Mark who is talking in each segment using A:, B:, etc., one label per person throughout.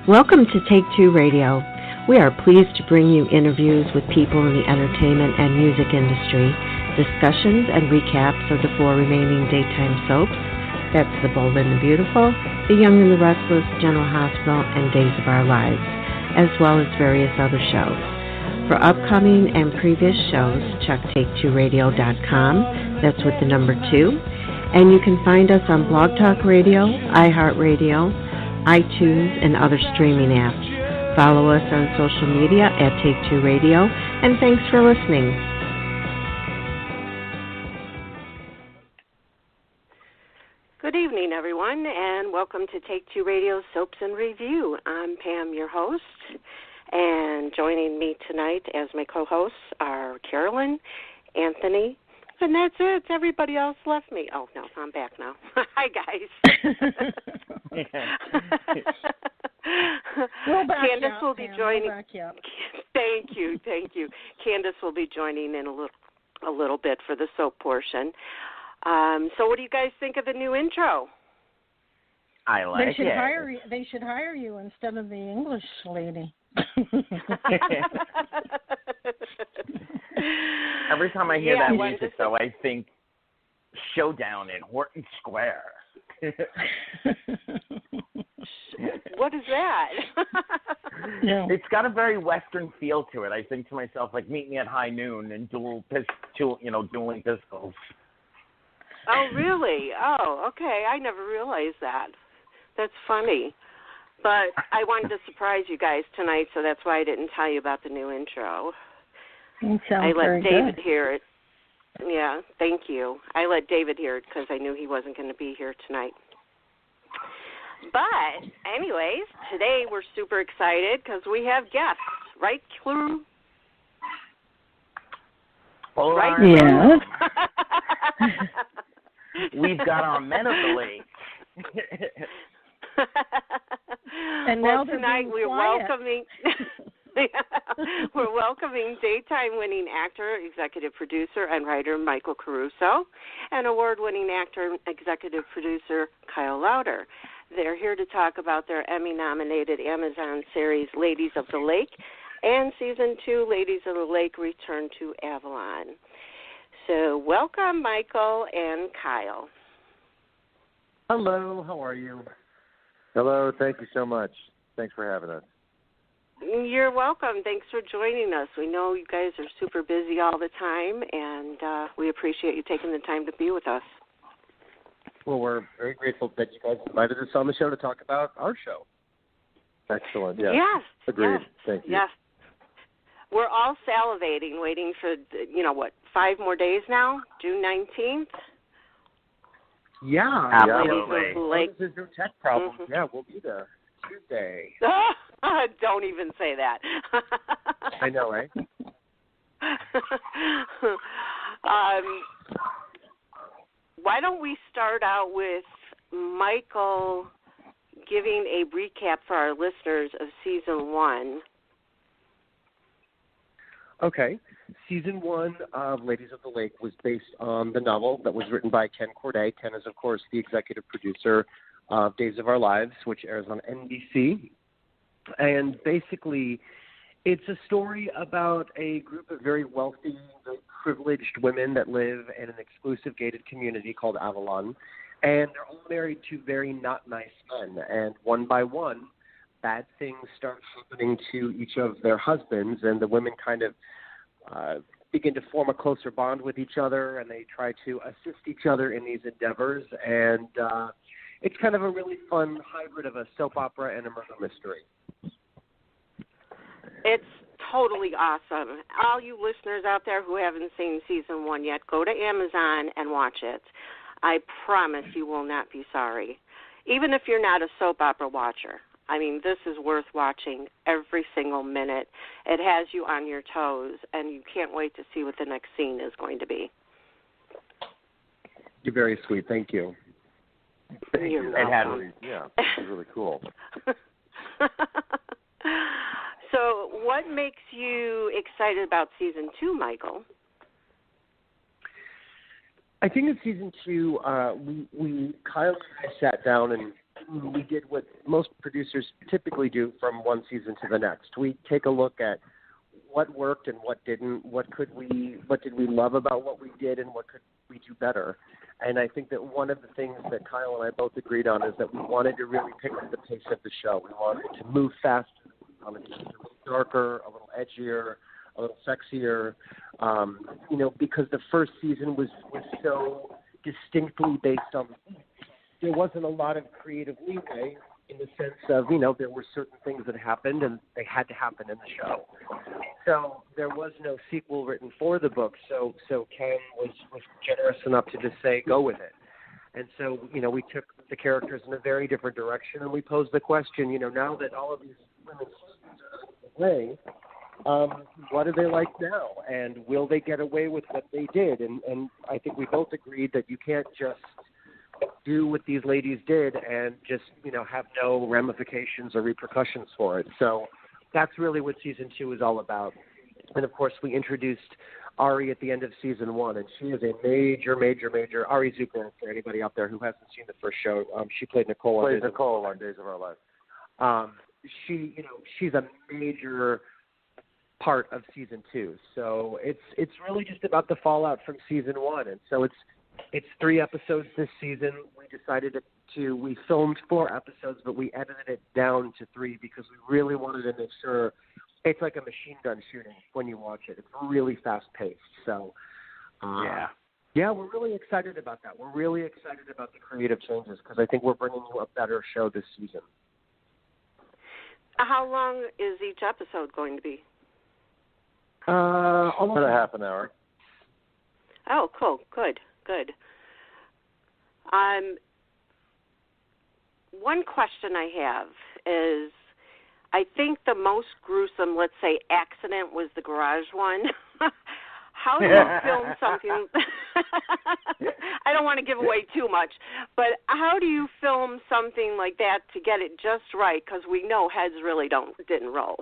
A: Welcome to Take Two Radio. We are pleased to bring you interviews with people in the entertainment and music industry, discussions and recaps of the 4 remaining daytime soaps. That's The Bold and the Beautiful, The Young and the Restless, General Hospital, and Days of Our Lives, as well as various other shows. For upcoming and previous shows, check take2radio.com. That's with the number 2. And you can find us on Blog Talk Radio, iHeartRadio, iTunes, and other streaming apps. Follow us on social media at Take2 Radio, and thanks for listening.
B: Good evening, everyone, and welcome to Take2 Radio Soaps and Review. I'm Pam, your host, and joining me tonight as my co-hosts are CAROLYN, Anthony, and that's it. Everybody else left me. Oh, no, I'm back now. Hi, guys. Candice will be joining. Thank you. Candice will be joining in a little bit for the soap portion. So what do you guys think of the new intro?
C: I like
D: it. They should hire you instead of the English lady.
C: Every time I hear that music, though, I think Showdown in Horton Square.
B: What is that?
D: Yeah.
C: It's got a very Western feel to it. I think to myself, like, meet me at high noon and dueling pistols.
B: Oh, really? Oh, okay. I never realized that. That's funny. But I wanted to surprise you guys tonight, so that's why I didn't tell you about the new intro. I let David hear it. Yeah, thank you. I let David hear it because I knew he wasn't going to be here tonight. But, anyways, today we're super excited because we have guests, right, Clue?
C: Right?
D: Yeah.
C: We've got our men of the lake.
D: And
B: well,
D: now
B: tonight we're welcoming daytime-winning actor, executive producer, and writer Michael-Caruso, and award-winning actor and executive producer Kyle Lowder. They're here to talk about their Emmy-nominated Amazon series Ladies of the Lake and Season 2 Ladies of the Lake Return to Avalon. So welcome, Michael and Kyle.
E: Hello, how are you?
F: Hello, thank you so much. Thanks for having us.
B: You're welcome. Thanks for joining us. We know you guys are super busy all the time, and we appreciate you taking the time to be with us.
E: Well, we're very grateful that you guys invited us on the show to talk about our show.
F: Excellent, yes.
B: Yes.
F: Agreed.
B: Yes.
F: Thank you.
B: Yes. We're all salivating, waiting for, 5 more days now? June 19th?
E: Yeah.
C: Absolutely.
E: This is no tech problem.
B: Mm-hmm.
E: Yeah, we'll be there Tuesday.
B: Don't even say that.
E: I know, right?
B: Why don't we start out with Michael giving a recap for our listeners of Season 1.
E: Okay. Season 1 of Ladies of the Lake was based on the novel that was written by Ken Corday. Ken is, of course, the executive producer of Days of Our Lives, which airs on NBC. And basically, it's a story about a group of very wealthy, very privileged women that live in an exclusive gated community called Avalon. And they're all married to very not nice men. And one by one, bad things start happening to each of their husbands, and the women kind of begin to form a closer bond with each other, and they try to assist each other in these endeavors. And it's kind of a really fun hybrid of a soap opera and a murder mystery.
B: It's totally awesome. All you listeners out there who haven't seen Season 1 yet, go to Amazon and watch it. I promise you will not be sorry. Even if you're not a soap opera watcher. I mean, this is worth watching every single minute. It has you on your toes, and you can't wait to see what the next scene is going to be.
E: You're very sweet. Thank you.
F: Thank you.
B: It
F: was really cool.
B: So what makes you excited about Season 2, Michael?
E: I think in Season 2, we Kyle and I sat down and we did what most producers typically do from one season to the next. We take a look at what worked and what didn't, what did we love about what we did, and what could we do better. And I think that one of the things that Kyle and I both agreed on is that we wanted to really pick up the pace of the show. We wanted it to move faster. We wanted it to be a little darker, a little edgier, a little sexier, because the first season was so distinctly based on, there wasn't a lot of creative leeway in the sense of, there were certain things that happened and they had to happen in the show. So there was no sequel written for the book. So Ken was generous enough to just say, go with it. And so, we took the characters in a very different direction, and we posed the question, now that all of these women's are away, what do they like now? And will they get away with what they did? And I think we both agreed that you can't just do what these ladies did and just, have no ramifications or repercussions for it. So that's really what season 2 is all about. And of course, we introduced Ari at the end of season 1, and she is a major Ari Zucker, for anybody out there who hasn't seen the first show. She played Nicole
F: on Days of Our Lives.
E: She's a major part of season 2. So it's really just about the fallout from season 1. And so it's 3 episodes this season. We decided we filmed 4 episodes, but we edited it down to 3 because we really wanted to make sure it's like a machine gun shooting when you watch it. It's really fast paced. So yeah, we're really excited about that. We're really excited about the creative changes because I think we're bringing you a better show this season.
B: How long is each episode going to be?
F: Almost a half an hour.
B: Oh, cool. Good. One question I have is, I think the most gruesome, let's say, accident was the garage one. How do you film something? I don't want to give away too much, but how do you film something like that to get it just right? Because we know heads really didn't roll,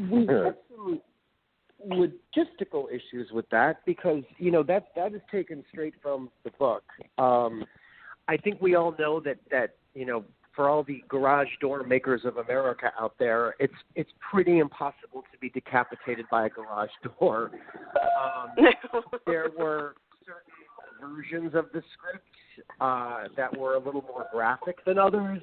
E: We had some logistical issues with that because, that is taken straight from the book. I think we all know that for all the garage door makers of America out there, it's pretty impossible to be decapitated by a garage door. There were certain versions of the script that were a little more graphic than others,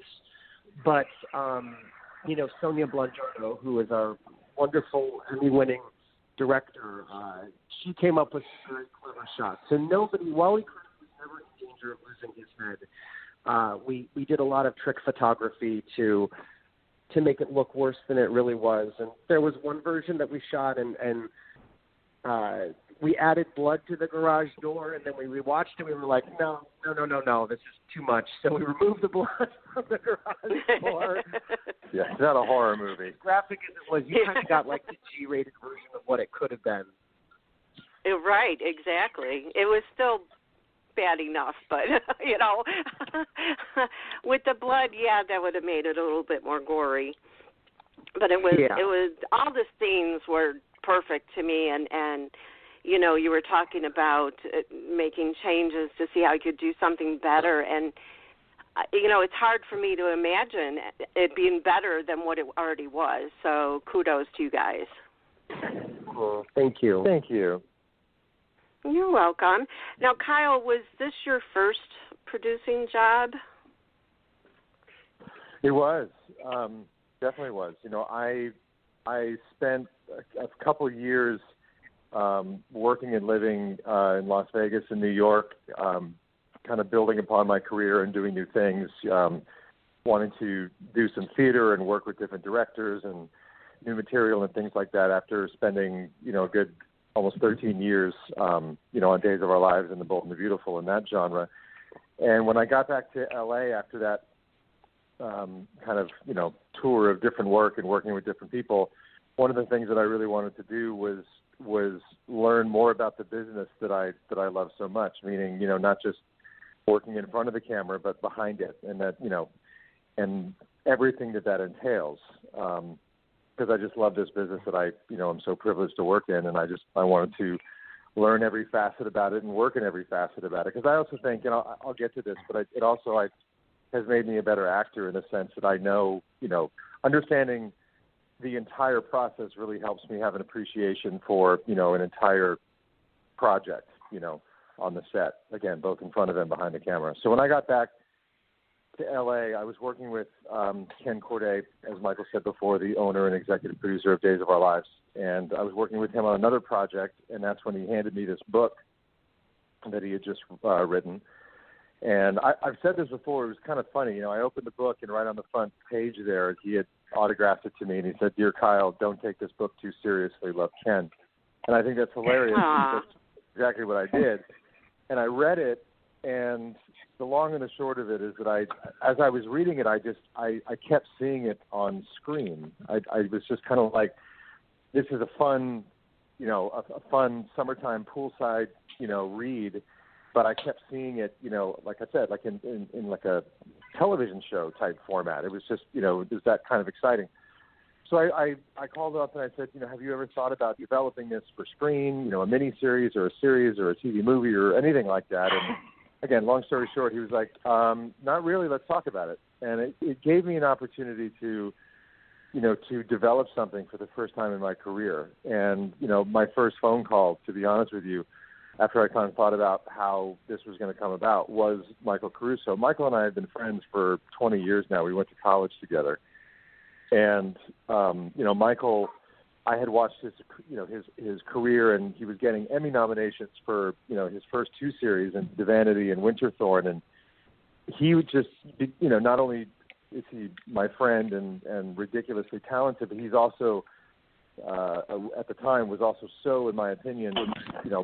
E: but Sonia Blangiardo, who is our wonderful Emmy-winning director, she came up with very clever shots. And Wally Curtis was never in danger of losing his head. We did a lot of trick photography to make it look worse than it really was. And there was one version that we shot, and we added blood to the garage door, and then we rewatched it. We were like, no, this is too much. So we removed the blood from the garage door.
F: Yeah, it's not a horror movie.
E: As graphic as it was, you kind of got like the G-rated version of what it could have been.
B: Right, exactly. It was still bad enough, but with the blood, that would have made it a little bit more gory. But it was all the scenes were perfect to me, and you were talking about making changes to see how you could do something better, and it's hard for me to imagine it being better than what it already was. So kudos to you guys.
E: Well, thank you.
B: You're welcome. Now, Kyle, was this your first producing job?
F: It was. Definitely was. I spent a couple years working and living in Las Vegas and New York, kind of building upon my career and doing new things, wanting to do some theater and work with different directors and new material and things like that after spending, a good almost 13 years, on Days of Our Lives and The Bold and the Beautiful in that genre. And when I got back to L.A. after that kind of, tour of different work and working with different people, one of the things that I really wanted to do was learn more about the business that I love so much, meaning, not just working in front of the camera, but behind it, and that, and everything that entails. Because I just love this business that I'm so privileged to work in, and I wanted to learn every facet about it and work in every facet about it. Because I also think, I'll get to this, but it also has made me a better actor in the sense that I know, understanding the entire process really helps me have an appreciation for, an entire project, on the set, again, both in front of and behind the camera. So when I got back to LA, I was working with Ken Corday, as Michael said before, the owner and executive producer of Days of Our Lives. And I was working with him on another project, and that's when he handed me this book that he had just written. And I've said this before, it was kind of funny. I opened the book, and right on the front page there, he had autographed it to me, and he said, "Dear Kyle, don't take this book too seriously. Love, Ken." And I think that's hilarious. That's exactly what I did. And I read it, and the long and the short of it is that as I was reading it, I kept seeing it on screen. I was just kind of like, this is a fun, a fun summertime poolside, read. But I kept seeing it, like I said, like in like a television show type format. It was just, it was that kind of exciting. So I called up and I said, have you ever thought about developing this for screen, a mini series or a series or a TV movie or anything like that? And again, long story short, he was like, not really, let's talk about it. And it gave me an opportunity to develop something for the first time in my career. And, my first phone call, to be honest with you, after I kind of thought about how this was going to come about, was Michael Caruso. Michael and I have been friends for 20 years now. We went to college together. And, Michael, I had watched his career, and he was getting Emmy nominations for, his first two series, in Divinity and Winterthorn. And he would just, not only is he my friend and ridiculously talented, but he's also, at the time, was also so, in my opinion,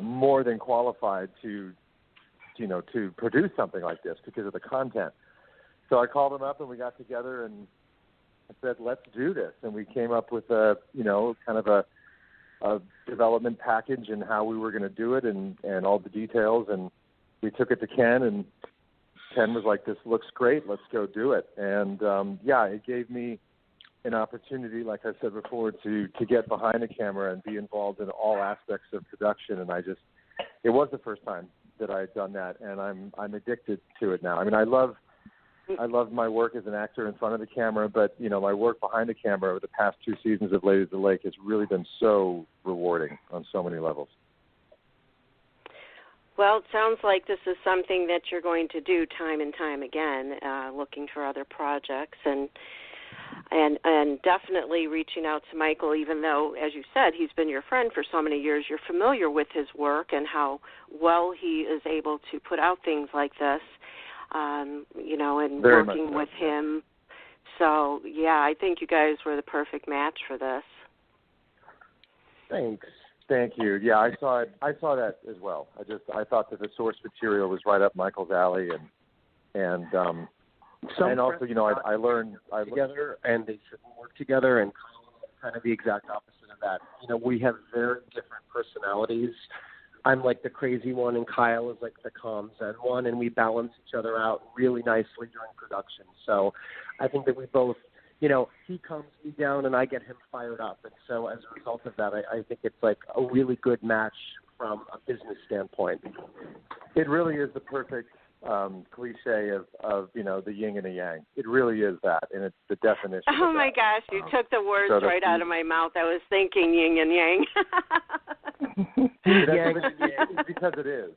F: more than qualified to produce something like this because of the content. So I called him up and we got together and I said, let's do this. And we came up with a development package and how we were going to do it and all the details. And we took it to Ken, and Ken was like, this looks great. Let's go do it. And, it gave me an opportunity, like I said before, to get behind the camera and be involved in all aspects of production. And it was the first time that I had done that, and I'm addicted to it now. I mean, I love my work as an actor in front of the camera, but my work behind the camera over the past 2 seasons of Ladies of the Lake has really been so rewarding on so many levels.
B: Well, it sounds like this is something that you're going to do time and time again, looking for other projects and definitely reaching out to Michael, even though, as you said, he's been your friend for so many years. You're familiar with his work and how well he is able to put out things like this, and
F: Very
B: working
F: much
B: with him. So, I think you guys were the perfect match for this.
F: Thanks. Thank you. Yeah, I saw it. I saw that as well. I thought that the source material was right up Michael's alley, and also, I learned
E: together, and they shouldn't work together, and kind of the exact opposite of that. We have very different personalities. I'm like the crazy one, and Kyle is like the calm zen one, and we balance each other out really nicely during production. So I think that we both, he calms me down, and I get him fired up. And so as a result of that, I think it's like a really good match from a business standpoint.
F: It really is the perfect cliche of the yin and the yang. It really is that, and it's the definition.
B: Oh my gosh, you took the words right out of my mouth. I was thinking yin and yang.
F: It's because it is.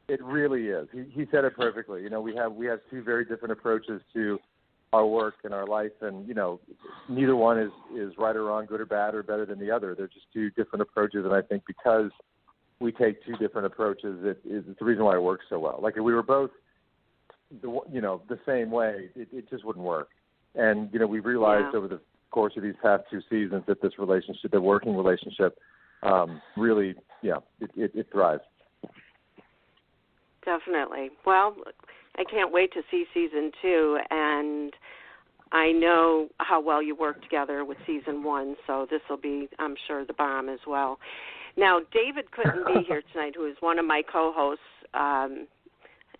F: It really is. He said it perfectly. We have two very different approaches to our work and our life, and neither one is right or wrong, good or bad, or better than the other. They're just two different approaches, and I think because we take two different approaches, it's the reason why it works so well. Like if we were both, the same way, it just wouldn't work. And we've realized over the course of these past 2 seasons that this relationship, the working relationship, really, it thrives.
B: Definitely. Well, I can't wait to see season 2, and I know how well you worked together with season 1, so this will be, I'm sure, the bomb as well. Now, David couldn't be here tonight, who is one of my co-hosts,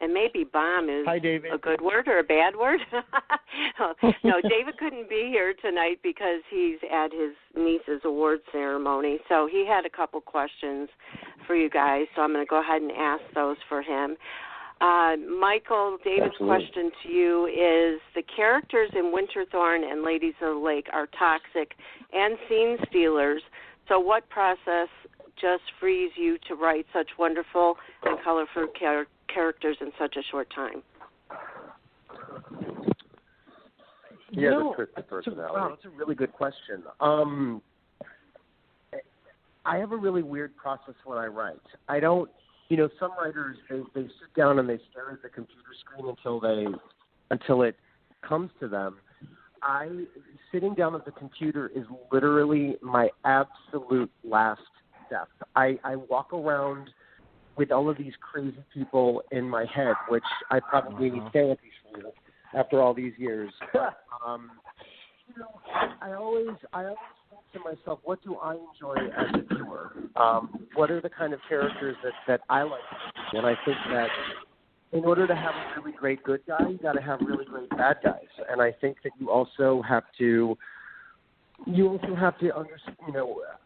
B: And maybe bomb is
E: Hi, David.
B: a good word or a bad word. No, David couldn't be here tonight because he's at his niece's award ceremony. So he had a couple questions for you guys. So I'm going to go ahead and ask those for him. Michael, David's question to you is, the characters in Winterthorn and Ladies of the Lake are toxic and scene stealers. So what process just frees you to write such wonderful and colorful characters in such a short time?
F: He has a twisted personality.
E: Wow, that's a really good question. I have a really weird process when I write. I don't, some writers, they sit down and they stare at the computer screen until it comes to them. Sitting down at the computer is literally my absolute last step. I walk around with all of these crazy people in my head, which I probably need therapy for after all these years. But, I always think to myself, what do I enjoy as a viewer? What are the kind of characters that I like to see? And I think that in order to have a really great good guy, you got to have really great bad guys. And I think that you also have to understand,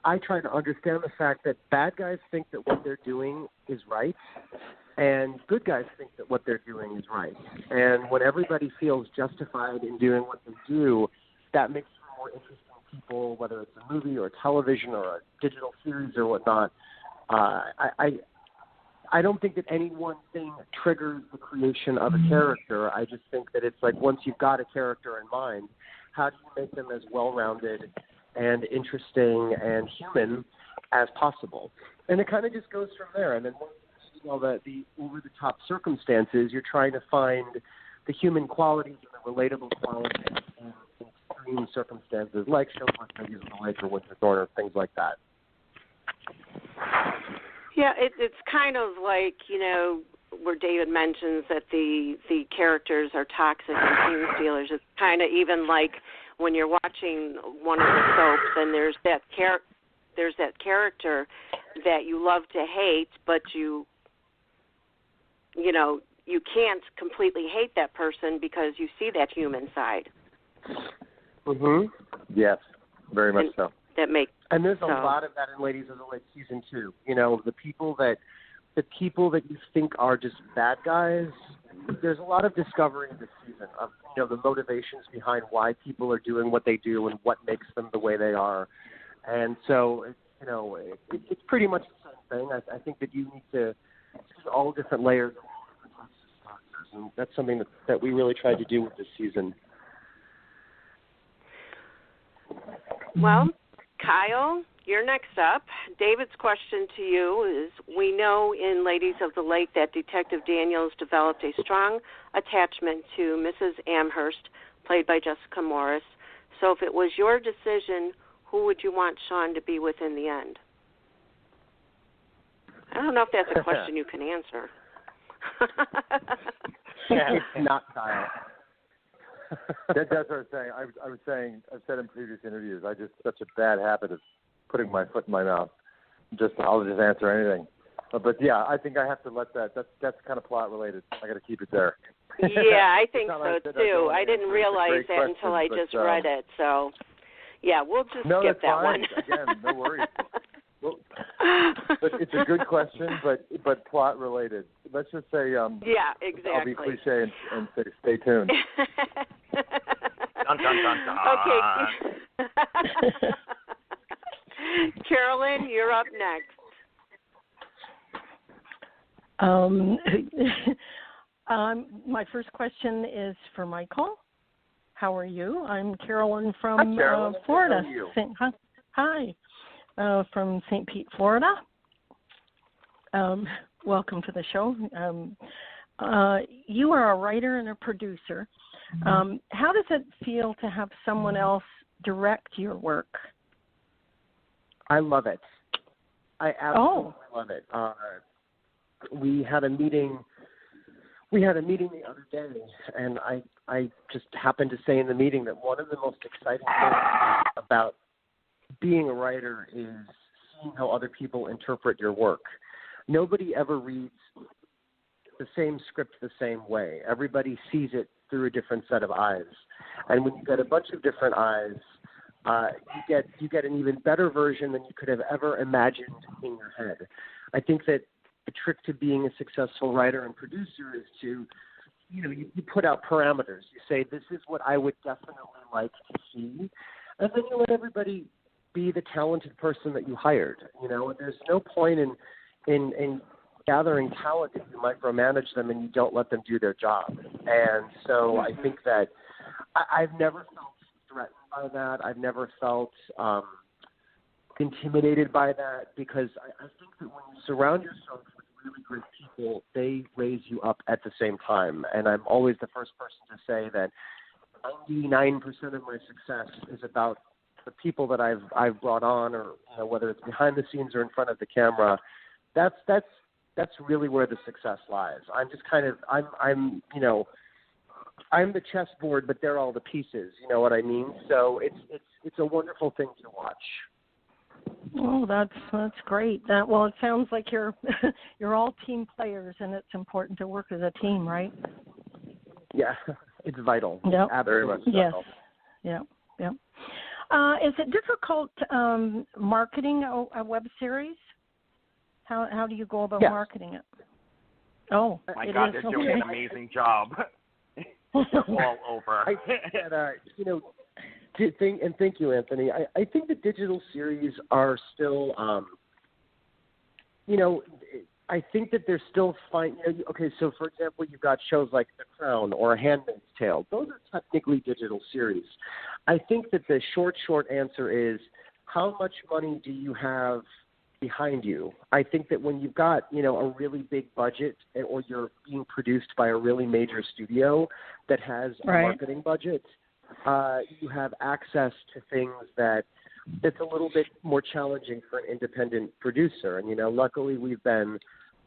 E: I try to understand the fact that bad guys think that what they're doing is right, and good guys think that what they're doing is right. And when everybody feels justified in doing what they do, that makes for more interesting people, whether it's a movie or television or a digital series or whatnot. I don't think that any one thing triggers the creation of a character. I just think that it's like, once you've got a character in mind, how do you make them as well-rounded and interesting and human as possible? And it kind of just goes from there. And then once you see all the over-the-top circumstances, you're trying to find the human qualities and the relatable qualities in extreme circumstances, like shows like Ladies of the Lake or Winterthorn or things like that.
B: Yeah, it's kind of like, where David mentions that the characters are toxic and scene stealers. It's kind of even like when you're watching one of the soaps and there's that character that you love to hate, but you can't completely hate that person because you see that human side.
F: Mhm. Yes, very much so.
E: And there's a lot of that in Ladies of the Lake season 2. The people that you think are just bad guys, there's a lot of discovery this season of the motivations behind why people are doing what they do and what makes them the way they are. And so it's pretty much the same thing. I think that you need to see all different layers of all different types of characters, and that's something that we really tried to do with this season.
B: Well, Kyle, you're next up. David's question to you is, we know in Ladies of the Lake that Detective Daniels developed a strong attachment to Mrs. Amherst, played by Jessica Morris. So if it was your decision, who would you want Sean to be with in the end? I don't know if that's a question you can answer.
E: It's not Kyle.
F: That's what I was saying. I've said in previous interviews, I just such a bad habit of putting my foot in my mouth. I'll just answer anything. But yeah, I think I have to let that's kind of plot related. I got to keep it there.
B: Yeah, I think so too. I didn't realize that until I just read it. So yeah, we'll just skip that one.
F: Again, no worries. Well, but it's a good question, but plot related. Le's just say
B: yeah, exactly.
F: I'll be cliche and say stay tuned.
C: Dun, dun, dun, dun.
B: Okay. Carolyn, you're up next.
D: My first question is for Michael. How are you? I'm Carolyn from Florida.
E: How are you?
D: Hi. From St. Pete, Florida. Welcome to the show. You are a writer and a producer. How does it feel to have someone else direct your work?
E: I love it. I absolutely love it. We had a meeting the other day, and I just happened to say in the meeting that one of the most exciting things about being a writer is seeing how other people interpret your work. Nobody ever reads the same script the same way. Everybody sees it through a different set of eyes. And when you get a bunch of different eyes, you get an even better version than you could have ever imagined in your head. I think that the trick to being a successful writer and producer is to, you put out parameters. You say, this is what I would definitely like to see. And then you let everybody be the talented person that you hired. There's no point in gathering talent if you micromanage them and you don't let them do their job. And so I think that I've never felt threatened by that. I've never felt intimidated by that, because I think that when you surround yourself with really great people, they raise you up at the same time. And I'm always the first person to say that 99% of my success is about the people that I've brought on, or whether it's behind the scenes or in front of the camera. That's really where the success lies. I'm just I'm the chessboard, but they're all the pieces. You know what I mean? So it's a wonderful thing to watch.
D: Oh, that's great. It sounds like you're all team players, and it's important to work as a team, right?
E: Yeah, it's vital.
D: Yep.
E: Very much so.
D: Yes. Yeah. Is it difficult marketing a web series? How do you go about marketing it? Oh,
C: my God, they're doing an amazing job. All over.
E: I think that, and thank you, Anthony. I think the digital series are still, I think that they're still fine. Okay, so for example, you've got shows like The Crown or A Handmaid's Tale. Those are technically digital series. I think that the short answer is, how much money do you have behind you? I think that when you've got, a really big budget, or you're being produced by a really major studio that has a marketing budget, you have access to things that's a little bit more challenging for an independent producer. And, luckily we've been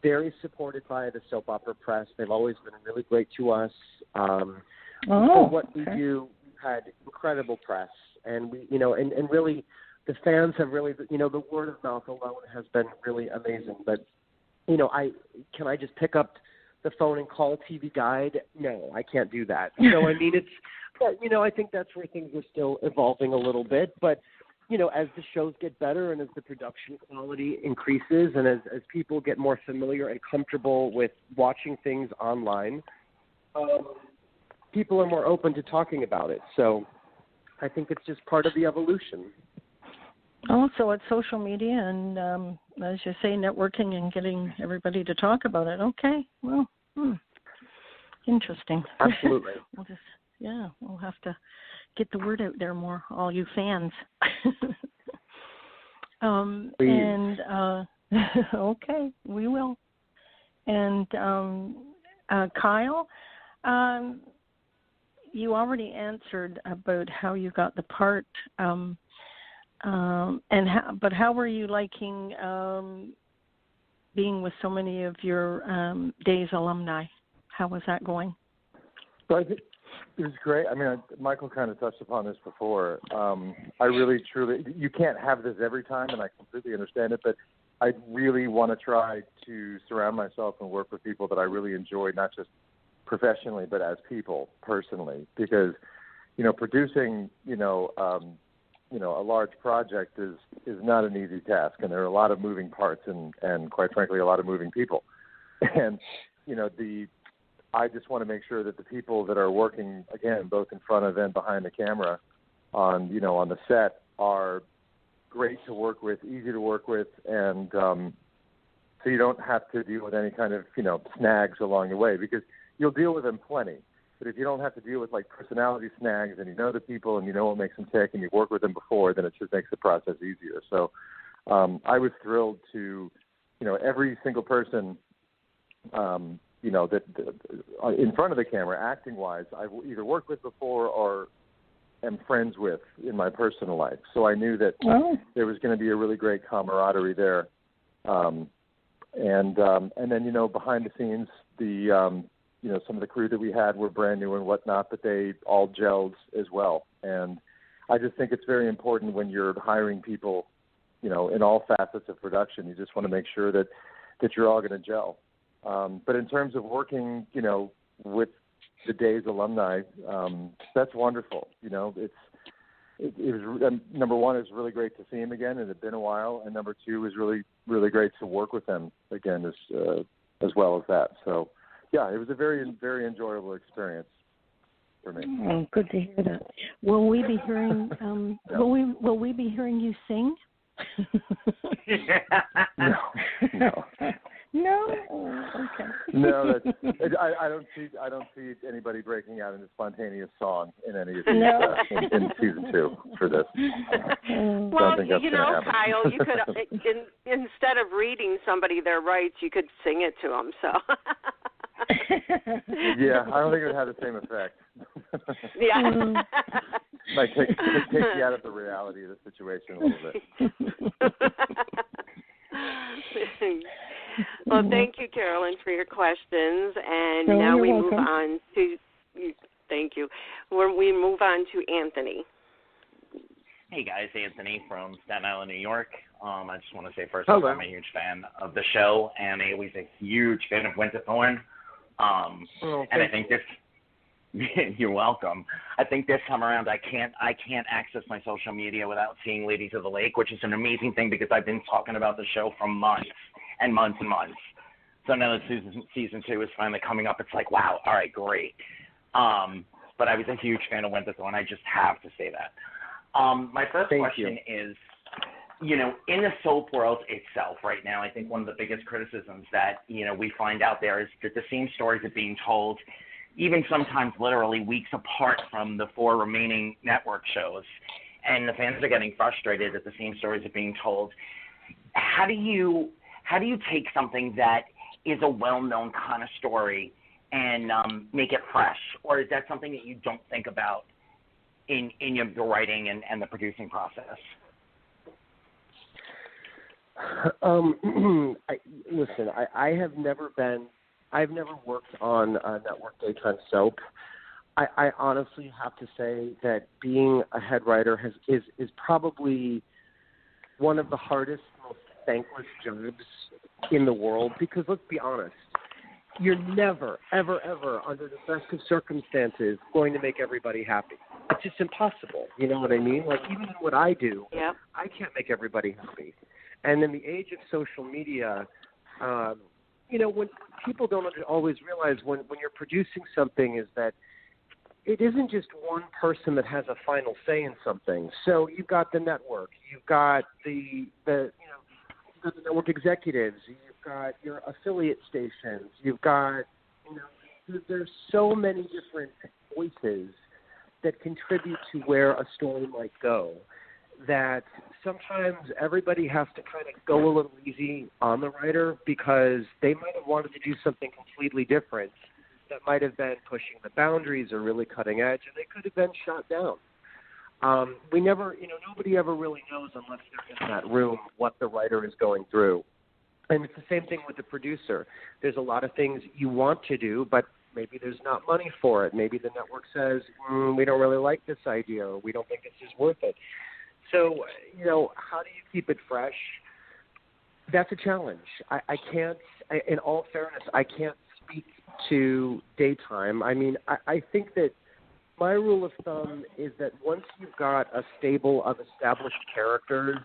E: very supported by the soap opera press. They've always been really great to us. For what we do, we've had incredible press, and we, and really, the fans have really, the word of mouth alone has been really amazing. But, can I just pick up the phone and call TV Guide? No, I can't do that. So, I mean, I think that's where things are still evolving a little bit. But, as the shows get better and as the production quality increases and as people get more familiar and comfortable with watching things online, people are more open to talking about it. So I think it's just part of the evolution.
D: Oh, so it's social media and, as you say, networking and getting everybody to talk about it. Okay, well, interesting.
E: Absolutely.
D: We'll have to get the word out there more, all you fans.
E: Please.
D: And, okay, we will. And Kyle, you already answered about how you got the part, but how were you liking being with so many of your Days alumni? How was that going?
F: So I think it was great. I mean, Michael kind of touched upon this before. I really, truly, you can't have this every time, and I completely understand it, but I really want to try to surround myself and work with people that I really enjoy, not just professionally, but as people, personally, because, producing, a large project is not an easy task, and there are a lot of moving parts and quite frankly, a lot of moving people. And, I just want to make sure that the people that are working, again, both in front of and behind the camera on the set are great to work with, easy to work with, and so you don't have to deal with any kind of, snags along the way, because you'll deal with them plenty. But if you don't have to deal with, personality snags, and you know the people and you know what makes them tick and you've worked with them before, then it just makes the process easier. So I was thrilled to, every single person, that in front of the camera, acting-wise, I've either worked with before or am friends with in my personal life. So I knew that there was going to be a really great camaraderie there. And then, behind the scenes, some of the crew that we had were brand new and whatnot, but they all gelled as well. And I just think it's very important when you're hiring people, in all facets of production, you just want to make sure that you're all going to gel. But in terms of working, with the Days alumni, that's wonderful. It was number one, it's really great to see him again. It had been a while, and number two, it was really, really great to work with them again as well as that. So, yeah, it was a very, very enjoyable experience for me.
D: Oh, good to hear that. Will we be hearing? Will we be hearing you sing?
F: No.
D: No. Oh, okay.
F: No, I don't see anybody breaking out in a spontaneous song in any of these in season 2 for this.
B: Well, Kyle, you could instead of reading somebody their rights, you could sing it to them. So.
F: Yeah, I don't think it would have the same effect.
B: Yeah.
F: Might take you out of the reality of the situation a little bit.
B: Well, thank you, Carolyn, for your questions. And
D: no,
B: now we
D: welcome.
B: move on to, thank you, we move on to Anthony.
C: Hey, guys, Anthony from Staten Island, New York. I just want to say, first of all, I'm a huge fan of the show, and I'm always a huge fan of Winterthorn. And I think this, you're welcome. I think this time around I can't access my social media without seeing Ladies of the Lake, which is an amazing thing because I've been talking about the show for months and months and months. So now that season 2 is finally coming up, it's like, wow, all right, great. But I was a huge fan of Winterthorn. I just have to say that. My first question is, in the soap world itself right now, I think one of the biggest criticisms that, we find out there is that the same stories are being told, even sometimes literally weeks apart from the 4 remaining network shows. And the fans are getting frustrated that the same stories are being told. How do you take something that is a well-known kind of story and make it fresh? Or is that something that you don't think about in your writing and the producing process?
E: I've never worked on a network daytime soap. I honestly have to say that being a head writer is probably one of the hardest, most thankless jobs in the world, because let's be honest, you're never, ever, ever under the best of circumstances going to make everybody happy. It's just impossible. You know what I mean? Like, even in what I do,
B: yep.
E: I can't make everybody happy. And in the age of social media, when people don't always realize when you're producing something is that it isn't just one person that has a final say in something. So you've got the network, you've got the network executives, you've got your affiliate stations, you've got, there's so many different voices that contribute to where a story might go, that sometimes everybody has to kind of go a little easy on the writer because they might have wanted to do something completely different that might have been pushing the boundaries or really cutting edge, and they could have been shot down. We never, nobody ever really knows unless they're in that room what the writer is going through. And it's the same thing with the producer. There's a lot of things you want to do, but maybe there's not money for it. Maybe the network says, we don't really like this idea, or we don't think this is worth it. So, how do you keep it fresh? That's a challenge. I can't, in all fairness, I can't speak to daytime. I mean, I think that my rule of thumb is that once you've got a stable of established characters,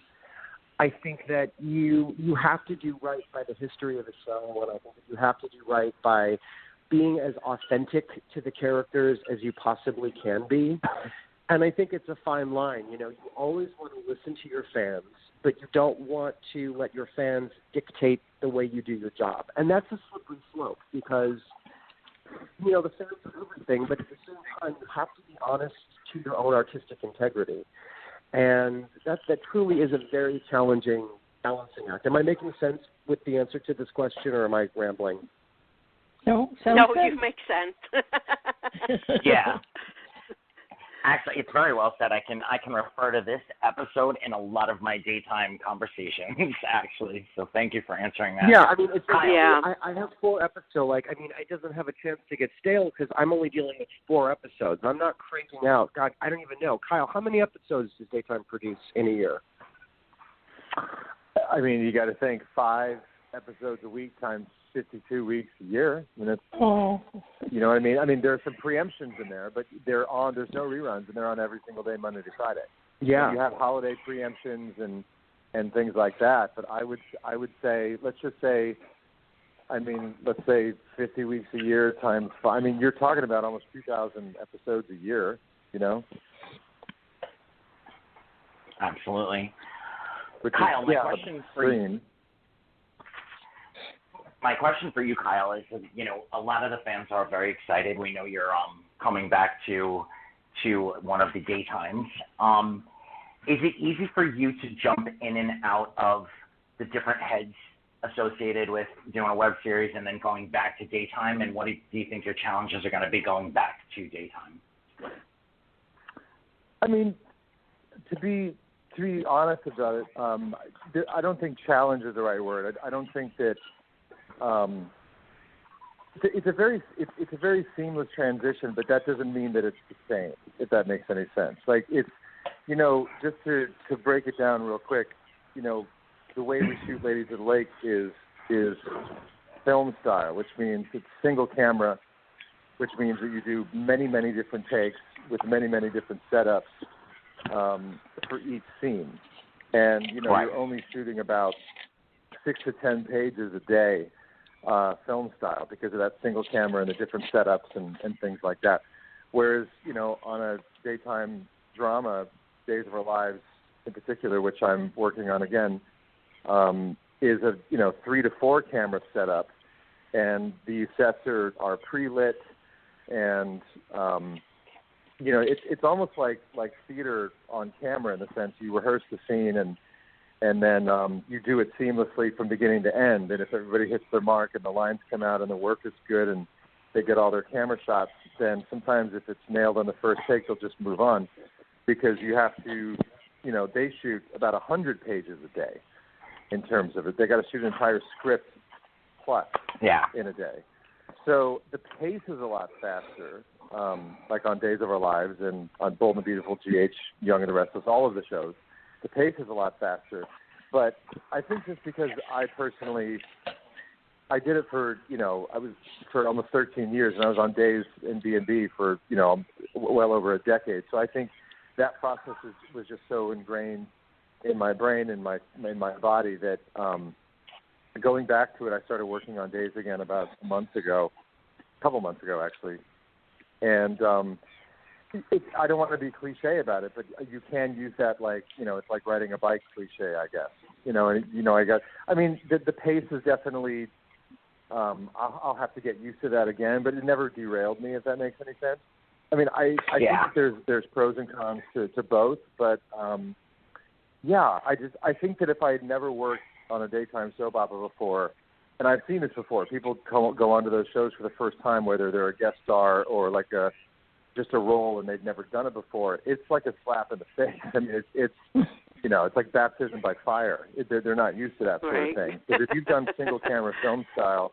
E: I think that you have to do right by the history of the show, and I think that you have to do right by being as authentic to the characters as you possibly can be. And I think it's a fine line. You always want to listen to your fans, but you don't want to let your fans dictate the way you do your job. And that's a slippery slope because, the fans are everything, but at the same time, you have to be honest to your own artistic integrity. And that truly is a very challenging balancing act. Am I making sense with the answer to this question, or am I rambling?
D: No,
B: you make sense.
C: Yeah. Actually, it's very well said. I can refer to this episode in a lot of my daytime conversations, actually. So thank you for answering that.
E: Yeah, I mean, I have 4 episodes. It doesn't have a chance to get stale because I'm only dealing with 4 episodes. I'm not cranking out. God, I don't even know. Kyle, how many episodes does daytime produce in a year?
F: I mean, you got to think 5 episodes a week times 52 weeks a year. I mean, you know what I mean? I mean, there are some preemptions in there, but they're on. There's no reruns, and they're on every single day, Monday to Friday.
E: Yeah.
F: And you have holiday preemptions and things like that. But I would say, let's say 50 weeks a year times 5. I mean, you're talking about almost 2,000 episodes a year, you know?
C: Absolutely.
F: Kyle,
C: my question for you, Kyle, is that, you know, a lot of the fans are very excited. We know you're coming back to one of the daytimes. Is it easy for you to jump in and out of the different heads associated with doing a web series and then going back to daytime? And what do you think your challenges are going to be going back to daytime?
F: I mean, to be honest about it, I don't think challenge is the right word. I don't think that it's a very seamless transition, but that doesn't mean that it's the same, if that makes any sense. Like, it's, you know, just to break it down real quick, you know, the way we shoot Ladies of the Lake is film style, which means it's single camera, which means that you do many, many different takes with many, many different setups for each scene. And, you know,
C: right.
F: You're only shooting about 6 to 10 pages a day, film style, because of that single camera and the different setups and things like that. Whereas, you know, on a daytime drama, Days of Our Lives in particular, which I'm working on again, is a 3 to 4 camera setup, and the sets are pre-lit, and you know, it's almost like theater on camera, in the sense you rehearse the scene and then you do it seamlessly from beginning to end. And if everybody hits their mark and the lines come out and the work is good and they get all their camera shots, then sometimes if it's nailed on the first take, they'll just move on, because you have to, you know, they shoot about 100 pages a day in terms of it. They got to shoot an entire script plus in a day. So the pace is a lot faster, like on Days of Our Lives and on Bold and the Beautiful, GH, Young and the Restless, all of the shows. The pace is a lot faster. But I think just because I did it for, you know, I was for almost 13 years, and I was on Days in B&B for, you know, well over a decade. So I think that process was just so ingrained in my brain and in my body that going back to it, I started working on Days again about a couple months ago actually. And I don't want to be cliche about it, but you can use that, like, you know, it's like riding a bike cliche, I guess. You know, and, you know, the pace is definitely, I'll have to get used to that again, but it never derailed me, if that makes any sense. I mean, I think that there's pros and cons to both, but I think that if I had never worked on a daytime soap opera before, and I've seen this before, people go onto those shows for the first time, whether they're a guest star or like just a role and they've never done it before. It's like a slap in the face. I mean, it's you know, it's like baptism by fire. They're not used to that sort of thing. But if you've done single camera film style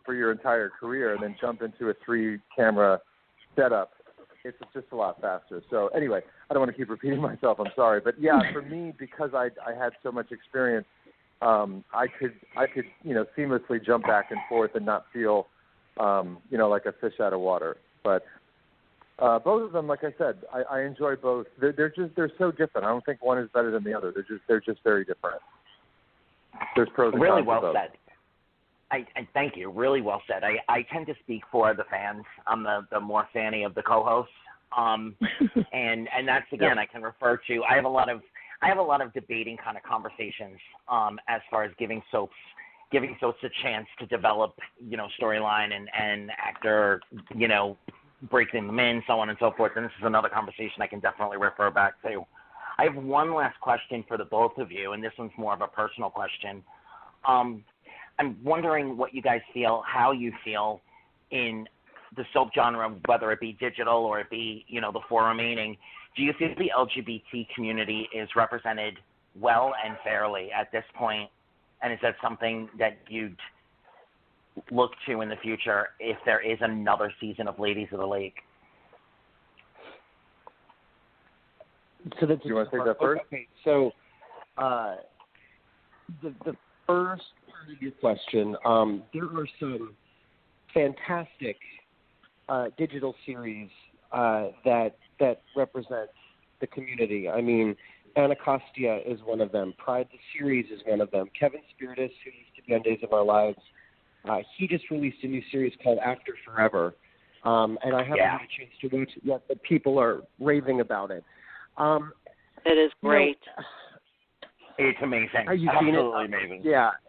F: for your entire career and then jump into a 3-camera setup, it's just a lot faster. So anyway, I don't want to keep repeating myself. I'm sorry, but yeah, for me, because I had so much experience, I could you know, seamlessly jump back and forth and not feel you know, like a fish out of water. But both of them, like I said, I enjoy both. They're so different. I don't think one is better than the other. They're just very different. There's pros and cons.
C: Really well
F: to both.
C: said. I thank you. Really well said. I tend to speak for the fans. I'm the more fanny of the co-hosts. And that's, again, I can refer to. I have a lot of debating kind of conversations as far as giving soaps a chance to develop, you know, storyline and actor, you know, breaking them in, so on and so forth. And this is another conversation I can definitely refer back to. I have one last question for the both of you, and this one's more of a personal question. I'm wondering what you guys feel, how you feel in the soap genre, whether it be digital or it be, you know, the 4 remaining. Do you feel the LGBT community is represented well and fairly at this point? And is that something that you'd look to in the future if there is another season of Ladies of the Lake?
E: So that's,
F: do you want to take that first?
E: Okay, so first part of your question, there are some fantastic digital series that represent the community. I mean, Anacostia is one of them. Pride the Series is one of them. Kevin Spiritus, who used to be on Days of Our Lives, he just released a new series called After Forever. And I haven't had a chance to watch it yet, but people are raving about it.
B: It is great.
C: It's amazing.
E: Are you
C: Absolutely
E: seeing it?
C: Amazing.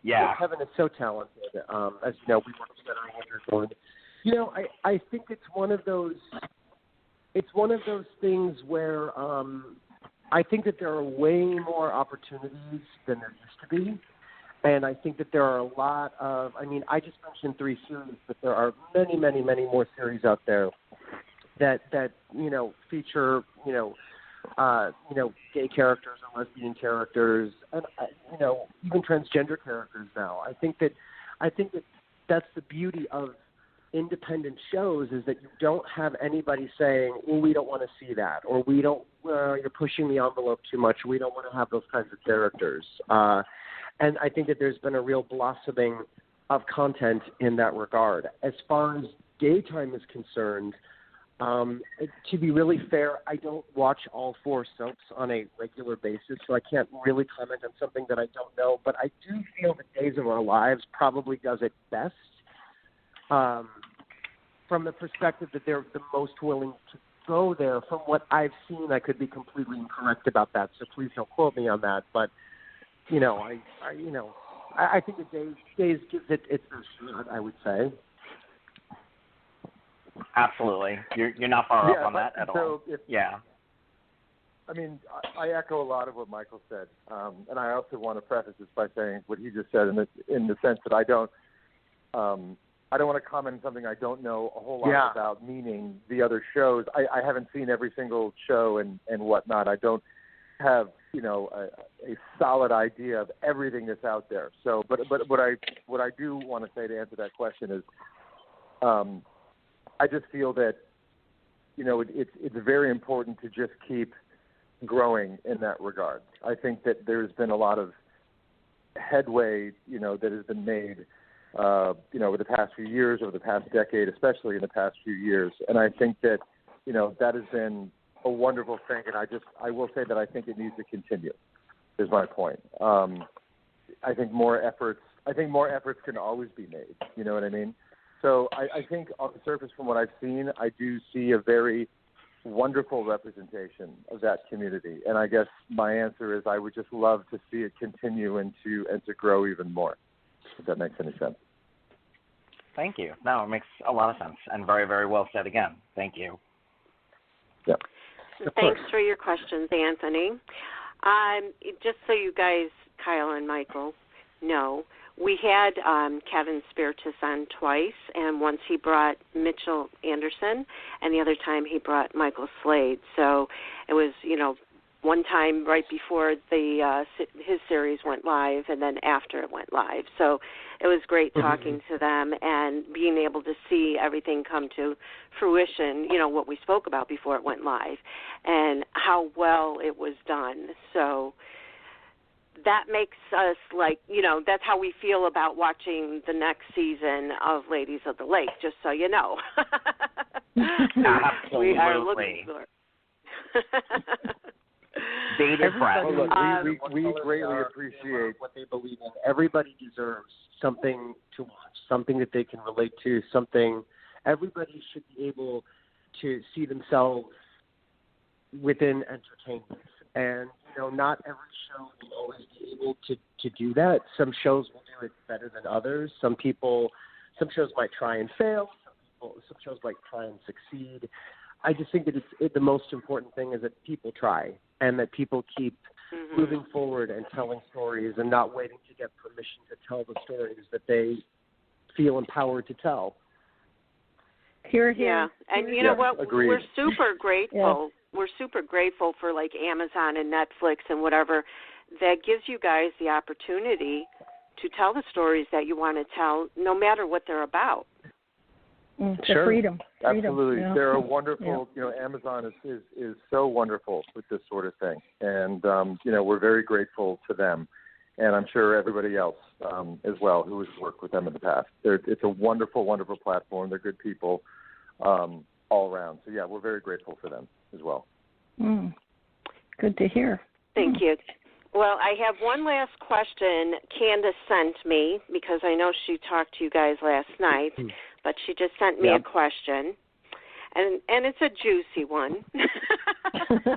E: Yeah. Kevin is so talented. As you know, we work together on Wonderful. You know, I think it's one of those things where I think that there are way more opportunities than there used to be. And I think that there are a lot of, I mean, I just mentioned 3 series, but there are many, many, many more series out there that feature, gay characters or lesbian characters, and even transgender characters now. I think that that's the beauty of independent shows, is that you don't have anybody saying, well, we don't want to see that, or we don't, you're pushing the envelope too much, we don't want to have those kinds of characters. And I think that there's been a real blossoming of content in that regard. As far as daytime is concerned, to be really fair, I don't watch all 4 soaps on a regular basis, so I can't really comment on something that I don't know. But I do feel that Days of Our Lives probably does it best, from the perspective that they're the most willing to go there. From what I've seen, I could be completely incorrect about that, so please don't quote me on that. But I think that Days gives it its best shot, I would say.
C: Absolutely. You're not far off on that at all.
F: I mean, I echo a lot of what Michael said, and I also want to preface this by saying what he just said in the sense that I don't want to comment on something I don't know a whole lot about, meaning the other shows. I haven't seen every single show and whatnot. I don't have a solid idea of everything that's out there. So, but what I do want to say to answer that question is, I just feel that it's very important to just keep growing in that regard. I think that there's been a lot of headway that has been made over the past few years, over the past decade, especially in the past few years, and I think that that has been a wonderful thing, and I will say that I think it needs to continue, is my point. I think more efforts can always be made. You know what I mean? So I think on the surface, from what I've seen, I do see a very wonderful representation of that community. And I guess my answer is I would just love to see it continue and to grow even more, if that makes any sense.
C: Thank you. No, it makes a lot of sense, and very, very well said again. Thank you.
F: Yeah.
B: Thanks for your questions, Anthony. Just so you guys, Kyle and Michael, know, we had Kevin Spiritus on twice, and once he brought Mitchell Anderson, and the other time he brought Michael Slade. So it was, one time right before his series went live, and then after it went live. So it was great talking to them and being able to see everything come to fruition, what we spoke about before it went live, and how well it was done. So that makes us that's how we feel about watching the next season of Ladies of the Lake, just so you know.
C: Absolutely.
B: We are looking for
F: we greatly appreciate
E: what they believe in. Everybody deserves something to watch, something that they can relate to, something everybody should be able to see themselves within entertainment. And, not every show will always be able to do that. Some shows will do it better than others. Some shows might try and fail. Some shows might try and succeed. I just think that the most important thing is that people try, and that people keep moving forward and telling stories, and not waiting to get permission to tell the stories that they feel empowered to tell.
D: Here.
B: And you know what?
F: Agreed.
B: We're super grateful. We're super grateful for Amazon and Netflix and whatever that gives you guys the opportunity to tell the stories that you want to tell, no matter what they're about.
D: The freedom.
F: Absolutely.
D: Yeah.
F: They're a wonderful, Amazon is so wonderful with this sort of thing. And, we're very grateful to them. and I'm sure everybody else as well who has worked with them in the past. It's a wonderful, wonderful platform. They're good people all around. So, yeah, we're very grateful for them as well.
D: Good to hear.
B: Thank you. Well, I have one last question Candice sent me because I know she talked to you guys last night, but she just sent me a question, and it's a juicy one.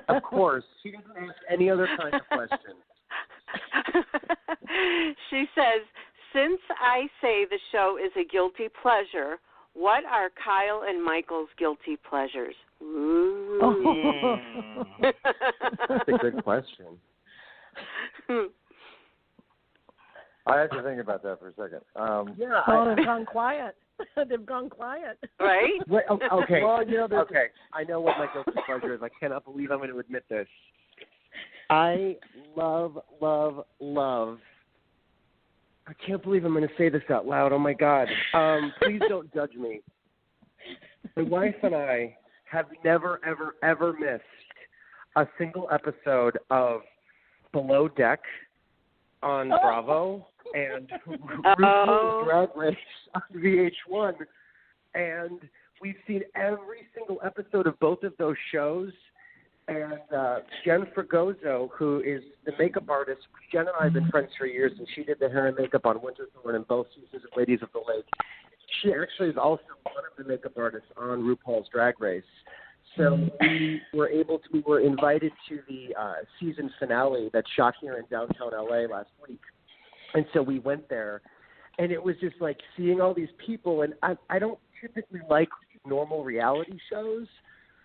E: Of course. She doesn't ask any other kind of question.
B: She says, since I say the show is a guilty pleasure, what are Kyle and Michael's guilty pleasures? Ooh.
E: That's a good question.
F: I have to think about that for a second.
D: They've gone quiet. They've gone quiet.
B: Right?
E: Wait, okay.
F: Well,
E: okay. I know what my guilty pleasure is. I cannot believe I'm going to admit this. I love. I can't believe I'm going to say this out loud. Oh, my God. Please don't judge me. My wife and I have never, ever, ever missed a single episode of Below Deck on Bravo and RuPaul's Drag Race on VH1. And we've seen every single episode of both of those shows. And Jen Fragoso, who is the makeup artist, Jen and I have been friends for years, and she did the hair and makeup on Winterthorne and both seasons of Ladies of the Lake. She actually is also one of the makeup artists on RuPaul's Drag Race. So we were invited to the season finale that shot here in downtown LA last week. And so we went there, and it was just like seeing all these people. And I don't typically like normal reality shows,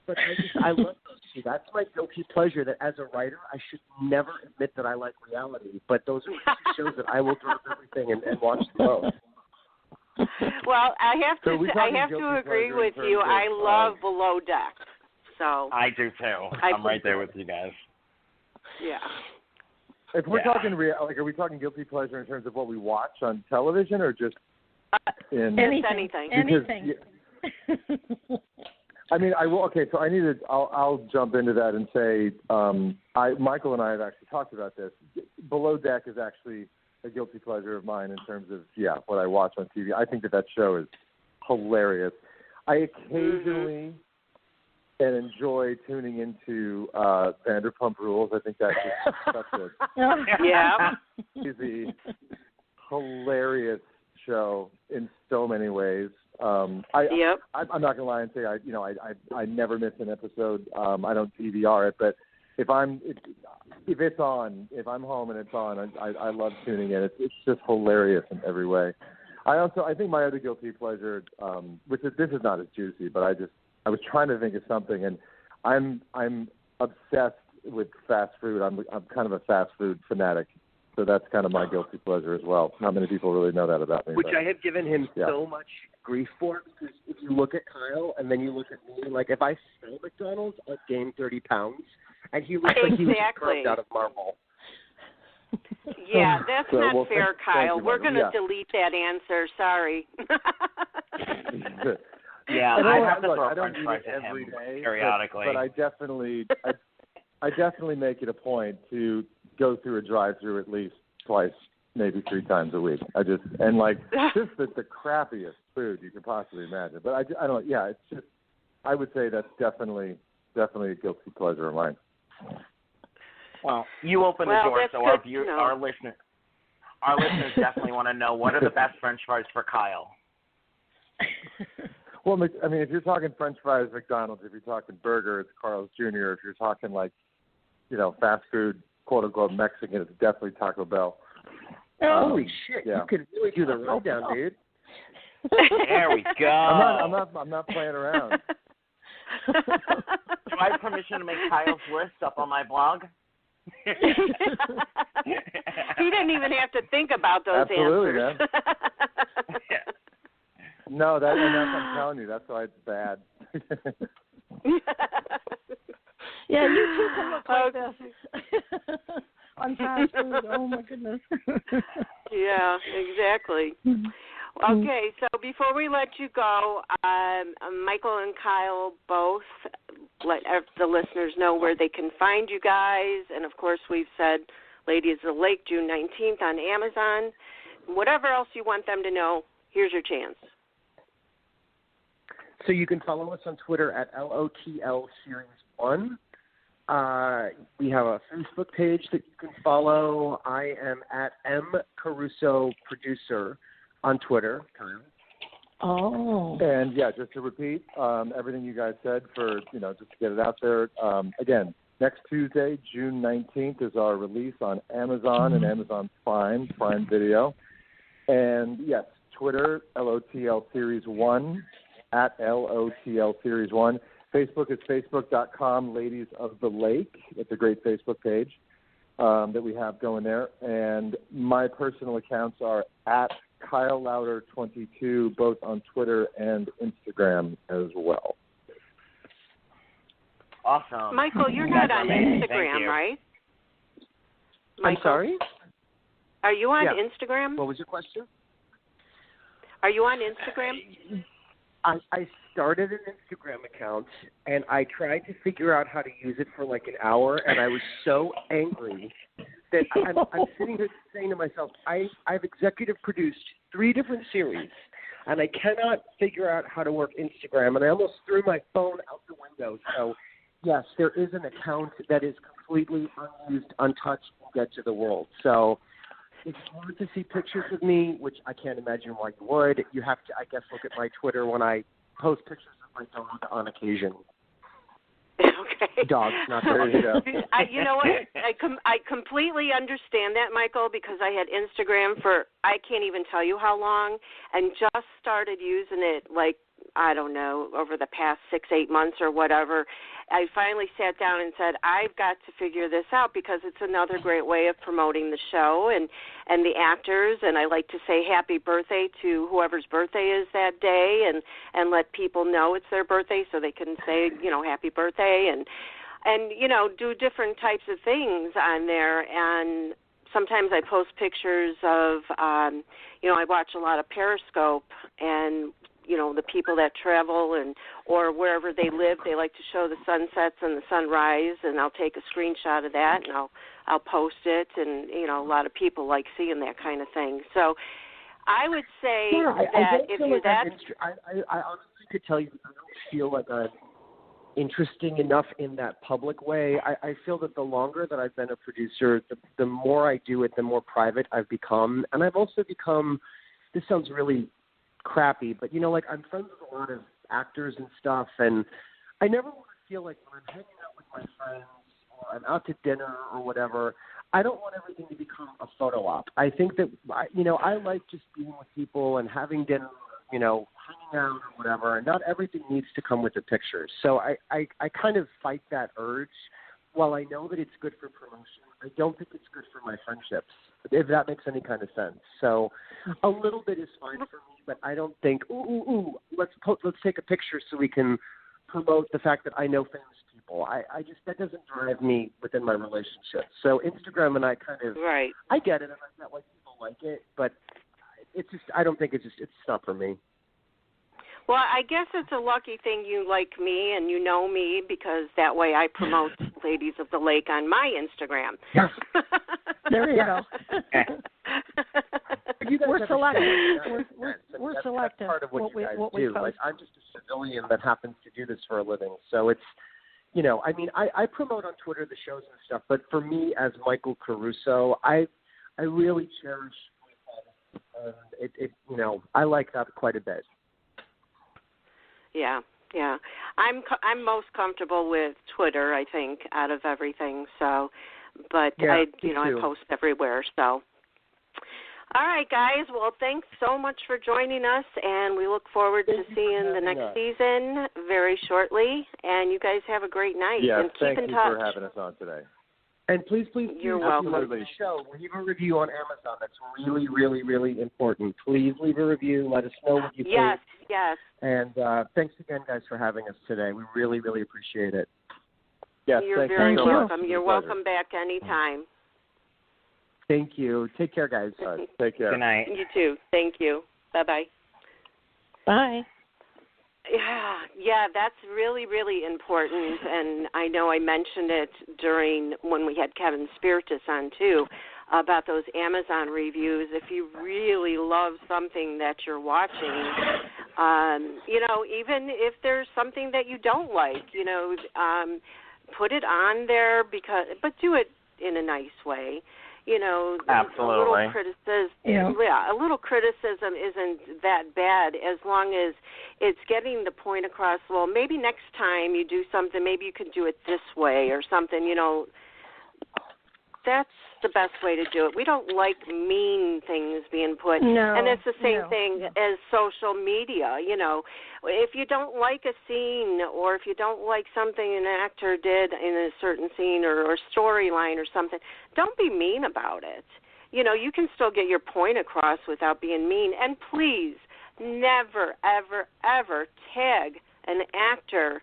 E: but I love those two. That's my guilty pleasure, that as a writer, I should never admit that I like reality. But those are the two shows that I will drop everything and watch them both.
B: Well, I have to agree with you. I love Below Deck. So
C: I do too. I'm right there with you guys.
B: Yeah.
F: If we're talking are we talking guilty pleasure in terms of what we watch on television, or just in
B: anything?
D: Anything.
F: I mean, I will. Okay, so I'll jump into that and say, Michael and I have actually talked about this. Below Deck is actually a guilty pleasure of mine in terms of what I watch on TV. I think that show is hilarious. I occasionally and enjoy tuning into Vanderpump Rules. I think that's just such a easy, hilarious show in so many ways. I'm not gonna lie and say I never miss an episode. I don't DVR it, but if it's on, if I'm home and it's on, I love tuning in. It's just hilarious in every way. I think my other guilty pleasure, this is not as juicy, but I was trying to think of something, and I'm obsessed with fast food. I'm kind of a fast food fanatic, so that's kind of my guilty pleasure as well. Not many people really know that about me.
E: Which I have given him so much grief for, because if you look at Kyle and then you look at me, like if I spell McDonald's, I'd gain 30 pounds, and he looks like he was carved out of marble.
B: Yeah, that's not fair, Kyle. We're going to delete that answer. Sorry.
C: Yeah, I have to throw French fries at him
F: every day,
C: periodically.
F: But I definitely make it a point to go through a drive-through at least twice, maybe 3 times a week. Just the crappiest food you could possibly imagine. But I don't. Yeah, it's just. I would say that's definitely a guilty pleasure of mine.
C: Well, you open the door, so our listeners definitely want to know what are the best French fries for Kyle.
F: Well, I mean, if you're talking French fries, McDonald's. If you're talking burger, it's Carl's Jr. If you're talking fast food, quote unquote Mexican, it's definitely Taco Bell.
E: Holy shit! Yeah. You could really do the rundown, dude.
C: There we go.
F: I'm not playing around.
C: Do I have permission to make Kyle's list up on my blog?
B: He didn't even have to think about those
F: Absolutely,
B: answers.
F: Man. No, that's I'm telling you, that's why it's bad.
D: Yeah, you too can look like this on fast food. Oh my goodness.
B: Yeah, exactly. Okay, so before we let you go, Michael and Kyle both let the listeners know where they can find you guys, and of course we've said Ladies of the Lake, June 19th on Amazon. Whatever else you want them to know, here's your chance.
E: So you can follow us on Twitter at LOTL Series 1. We have a Facebook page that you can follow. I am at M.Caruso Producer on Twitter.
D: Oh.
F: And, yeah, just to repeat everything you guys said for, just to get it out there. Again, next Tuesday, June 19th, is our release on Amazon and Amazon Prime Video. And, yes, Twitter, LOTL Series 1, at LOTL Series 1. Facebook is facebook.com, Ladies of the Lake. It's a great Facebook page that we have going there. And my personal accounts are at Kyle Lowder 22, both on Twitter and Instagram as well.
C: Awesome.
B: Michael, you're not on Instagram, right? Michael?
E: I'm sorry?
B: Are you on Instagram?
E: What was your question?
B: Are you on Instagram?
E: I started an Instagram account, and I tried to figure out how to use it for like an hour, and I was so angry that I'm sitting here saying to myself, I've executive produced 3 different series, and I cannot figure out how to work Instagram, and I almost threw my phone out the window. So, yes, there is an account that is completely unused, untouched, and dead to the world. So if you want to see pictures of me, which I can't imagine why you would, you have to, I guess, look at my Twitter when I post pictures of my dog on occasion.
B: Okay.
E: Dogs, not dogs.
B: You know what? I completely understand that, Michael, because I had Instagram for I can't even tell you how long, and just started using it like, I don't know, over the past 6-8 months or whatever. I finally sat down and said, I've got to figure this out because it's another great way of promoting the show and the actors. And I like to say happy birthday to whoever's birthday is that day and let people know it's their birthday so they can say, happy birthday and do different types of things on there. And sometimes I post pictures of, I watch a lot of Periscope and the people that travel or wherever they live, they like to show the sunsets and the sunrise, and I'll take a screenshot of that and I'll post it, and a lot of people like seeing that kind of thing. So I would say that if you're that,
E: I honestly could tell you I don't feel like I'm interesting enough in that public way. I feel that the longer that I've been a producer, the more I do it, the more private I've become, and I've also become. This sounds really crappy, but I'm friends with a lot of actors and stuff, and I never want to feel like when I'm hanging out with my friends or I'm out to dinner or whatever, I don't want everything to become a photo op. I think that I like just being with people and having dinner, hanging out or whatever, and not everything needs to come with the pictures. So I kind of fight that urge. While I know that it's good for promotion, I don't think it's good for my friendships, if that makes any kind of sense. So a little bit is fine for me, but I don't think, let's take a picture so we can promote the fact that I know famous people. I just, that doesn't drive me within my relationship. So Instagram and I kind of,
B: right.
E: I get it, and I get why people like it, but it's just, I don't think it's not for me.
B: Well, I guess it's a lucky thing you like me and you know me, because that way I promote Ladies of the Lake on my Instagram.
E: Yes.
D: There you go.
E: We're selective.
D: We're selective.
E: That's part of what you guys do.
D: Post.
E: Like, I'm just a civilian that happens to do this for a living. So it's, I promote on Twitter the shows and stuff, but for me as Michael Caruso, I really cherish it. I like that quite a bit.
B: Yeah. I'm most comfortable with Twitter, I think, out of everything. So, but I post everywhere. So, all right, guys. Well, thanks so much for joining us, and we look forward to seeing the next season very shortly. And you guys have a great night.
F: Yes,
B: and keep in touch.
F: Thank you for having us on today.
E: And please,
B: you're welcome.
E: The show, leave a review on Amazon. That's really, really, really important. Please leave a review. Let us know what you think.
B: Yes.
E: And thanks again, guys, for having us today. We really, really appreciate it.
F: Yes,
B: you're very welcome. You're welcome back anytime.
E: Thank you. Take care, guys.
F: Take care.
C: Good night.
B: You too. Thank you. Bye-bye.
D: Bye.
B: Yeah, that's really, really important, and I know I mentioned it during when we had Kevin Spiritus on, too, about those Amazon reviews. If you really love something that you're watching, even if there's something that you don't like, put it on there, but do it in a nice way.
C: Absolutely.
B: A little criticism isn't that bad as long as it's getting the point across. Well, maybe next time you do something, maybe you can do it this way or something. That's the best way to do it. We don't like mean things being put.
D: No,
B: and it's the same thing as social media. If you don't like a scene or if you don't like something an actor did in a certain scene or storyline or something, don't be mean about it. You can still get your point across without being mean. And please, never, ever, ever tag an actor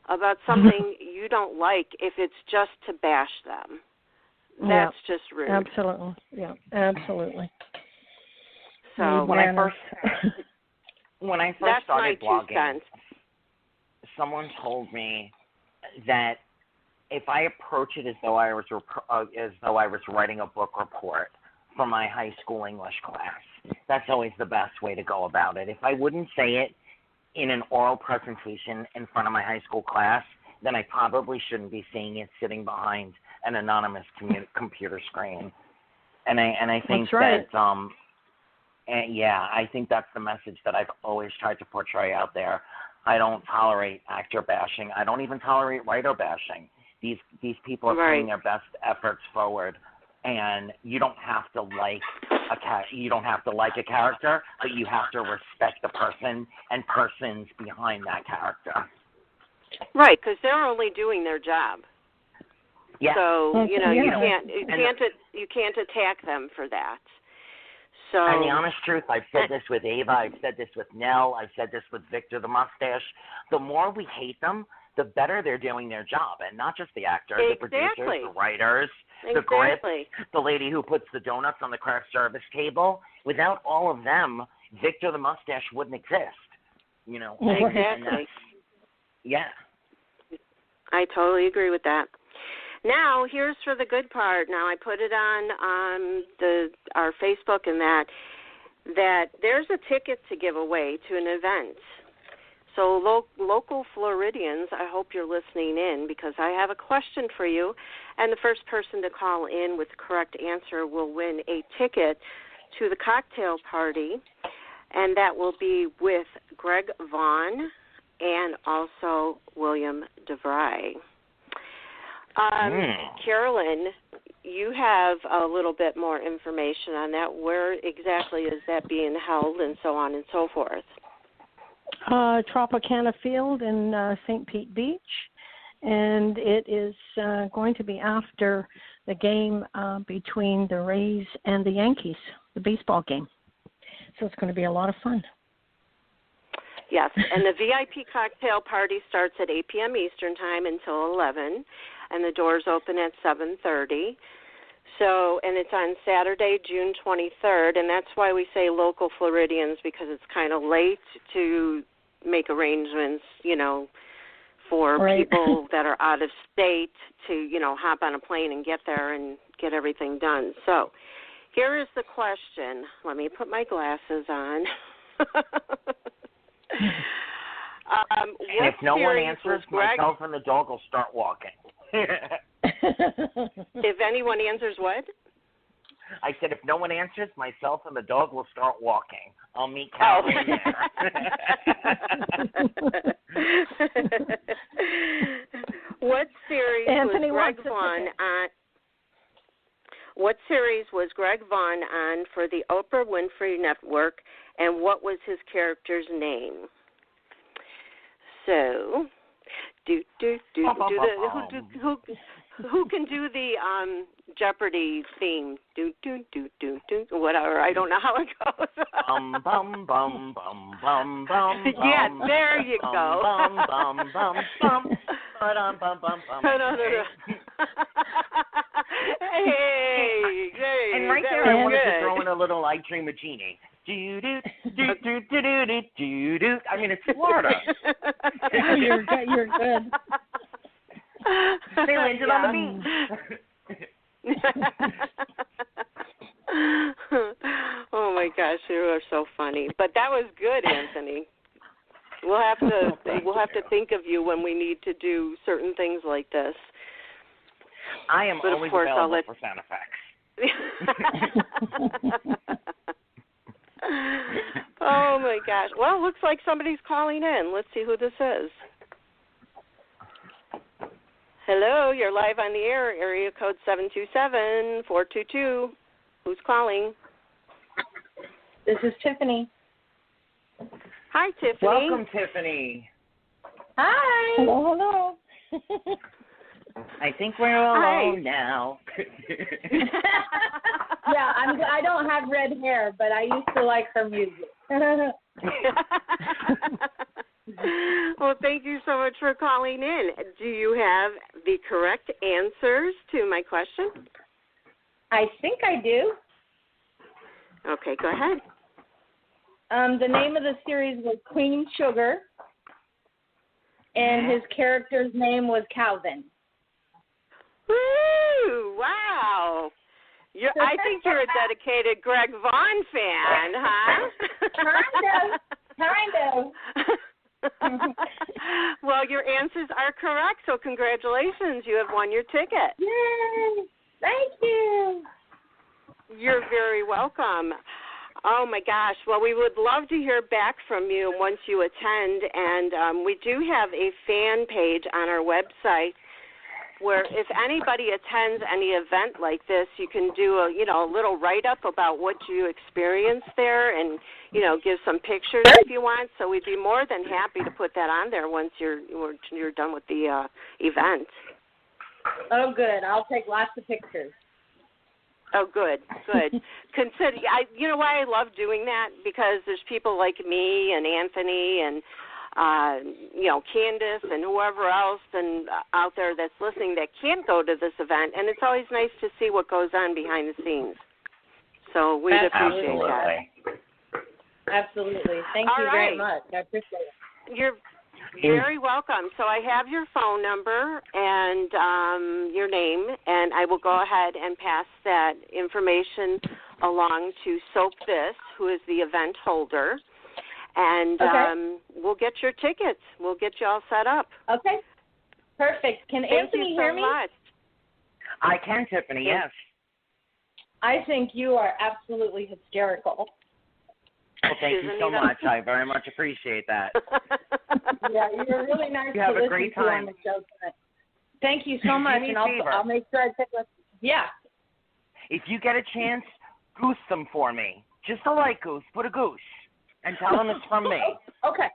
B: about something you don't like if it's just to bash them. That's just rude.
D: Absolutely. Yeah, absolutely.
B: So
C: when I first started blogging, someone told me that if I approach it as though I was writing a book report for my high school English class, that's always the best way to go about it. If I wouldn't say it in an oral presentation in front of my high school class, then I probably shouldn't be saying it sitting behind an anonymous computer screen. And I think
D: that's right.
C: I think that's the message that I've always tried to portray out there. I don't tolerate actor bashing. I don't even tolerate writer bashing. These people are putting their best efforts forward, and you don't have to like a character, but you have to respect the person and persons behind that character.
B: Right, because they're only doing their job.
C: Yeah.
B: So you can't attack them for that. So.
C: And the honest truth, I've said this with Ava, I've said this with Nell, I've said this with Victor the Mustache. The more we hate them, the better they're doing their job, and not just the actors, the producers, the writers, the grip, the lady who puts the donuts on the craft service table. Without all of them, Victor the Mustache wouldn't exist.
B: Exactly.
C: Yeah.
B: I totally agree with that. Now, here's for the good part. Now, I put it on our Facebook and that there's a ticket to give away to an event. So local Floridians, I hope you're listening in because I have a question for you. And the first person to call in with the correct answer will win a ticket to the cocktail party. And that will be with Greg Vaughn and also William DeVry. CAROLYN, you have a little bit more information on that. Where exactly is that being held and so on and so forth?
D: Tropicana Field in St. Pete Beach, and it is going to be after the game between the Rays and the Yankees, the baseball game. So it's going to be a lot of fun.
B: Yes, and the VIP cocktail party starts at 8 p.m. Eastern Time until 11, and the doors open at 7:30. So, and it's on Saturday, June 23rd, and that's why we say local Floridians, because it's kind of late to make arrangements, for people that are out of state to, hop on a plane and get there and get everything done. So, here is the question. Let me put my glasses on.
C: And if no one answers, myself and the dog will start walking.
B: If anyone answers what?
C: I said if no one answers, myself and the dog will start walking. I'll meet CAROLYN there.
B: What series
D: Anthony
B: was Greg Vaughn on? What series was Greg Vaughn on for the Oprah Winfrey Network, and what was his character's name? So, who can do the Jeopardy theme? Whatever. I don't know how it goes.
C: Bum bum bum bum bum bum.
B: Yeah, there you go.
C: Bum bum bum bum bum bum bum bum.
B: No. Hey,
C: and right there, I wanted to throw in a little "I Dream of Jeannie." I mean, it's Florida.
D: You're good.
C: They landed on the beach.
B: Oh my gosh, you are so funny. But that was good, Anthony. We'll have to think of you when we need to do certain things like this.
C: I am always available for sound effects.
B: Oh my gosh. Well, looks like somebody's calling in. Let's see who this is. Hello, you're live on the air, area code 727-422. Who's calling?
G: This is Tiffany.
B: Hi, Tiffany.
C: Welcome, Tiffany.
G: Hi.
D: Hello.
C: I think we're alone now.
G: Yeah, I don't have red hair, but I used to like her music.
B: Well, thank you so much for calling in. Do you have the correct answers to my question?
G: I think I do.
B: Okay, go ahead.
G: The name of the series was Queen Sugar, and his character's name was Calvin.
B: Woo! Wow. I think you're a dedicated Greg Vaughn fan, huh?
G: Kind of.
B: Well, your answers are correct, so congratulations. You have won your ticket.
G: Yay! Thank you.
B: You're very welcome. Oh, my gosh. Well, we would love to hear back from you once you attend, and we do have a fan page on our website where if anybody attends any event like this, you can do a little write-up about what you experienced there and, give some pictures if you want. So we'd be more than happy to put that on there once you're done with the event.
G: Oh, good. I'll take lots of pictures.
B: Oh, good. You know why I love doing that? Because there's people like me and Anthony and Candice and whoever else and out there that's listening that can't go to this event, and it's always nice to see what goes on behind the scenes. So we'd appreciate that.
G: Absolutely. Thank you very much. I appreciate it.
B: You're very welcome. So I have your phone number and your name, and I will go ahead and pass that information along to Soap This, who is the event holder. And we'll get your tickets. We'll get you all set up.
G: Okay. Perfect. Can Anthony hear me?
B: Much.
C: I can, Tiffany, yes.
G: I think you are absolutely hysterical.
C: Well, thank you so much. I very much appreciate that.
G: Yeah, you're really nice
C: you have
G: to
C: a great
G: listen to
C: time.
G: on the show tonight. Thank you so much, and I'll make sure I take a listen. Yeah.
C: If you get a chance, goose them for me. Just a light goose. Put a goose. And tell them it's from me.
G: Okay.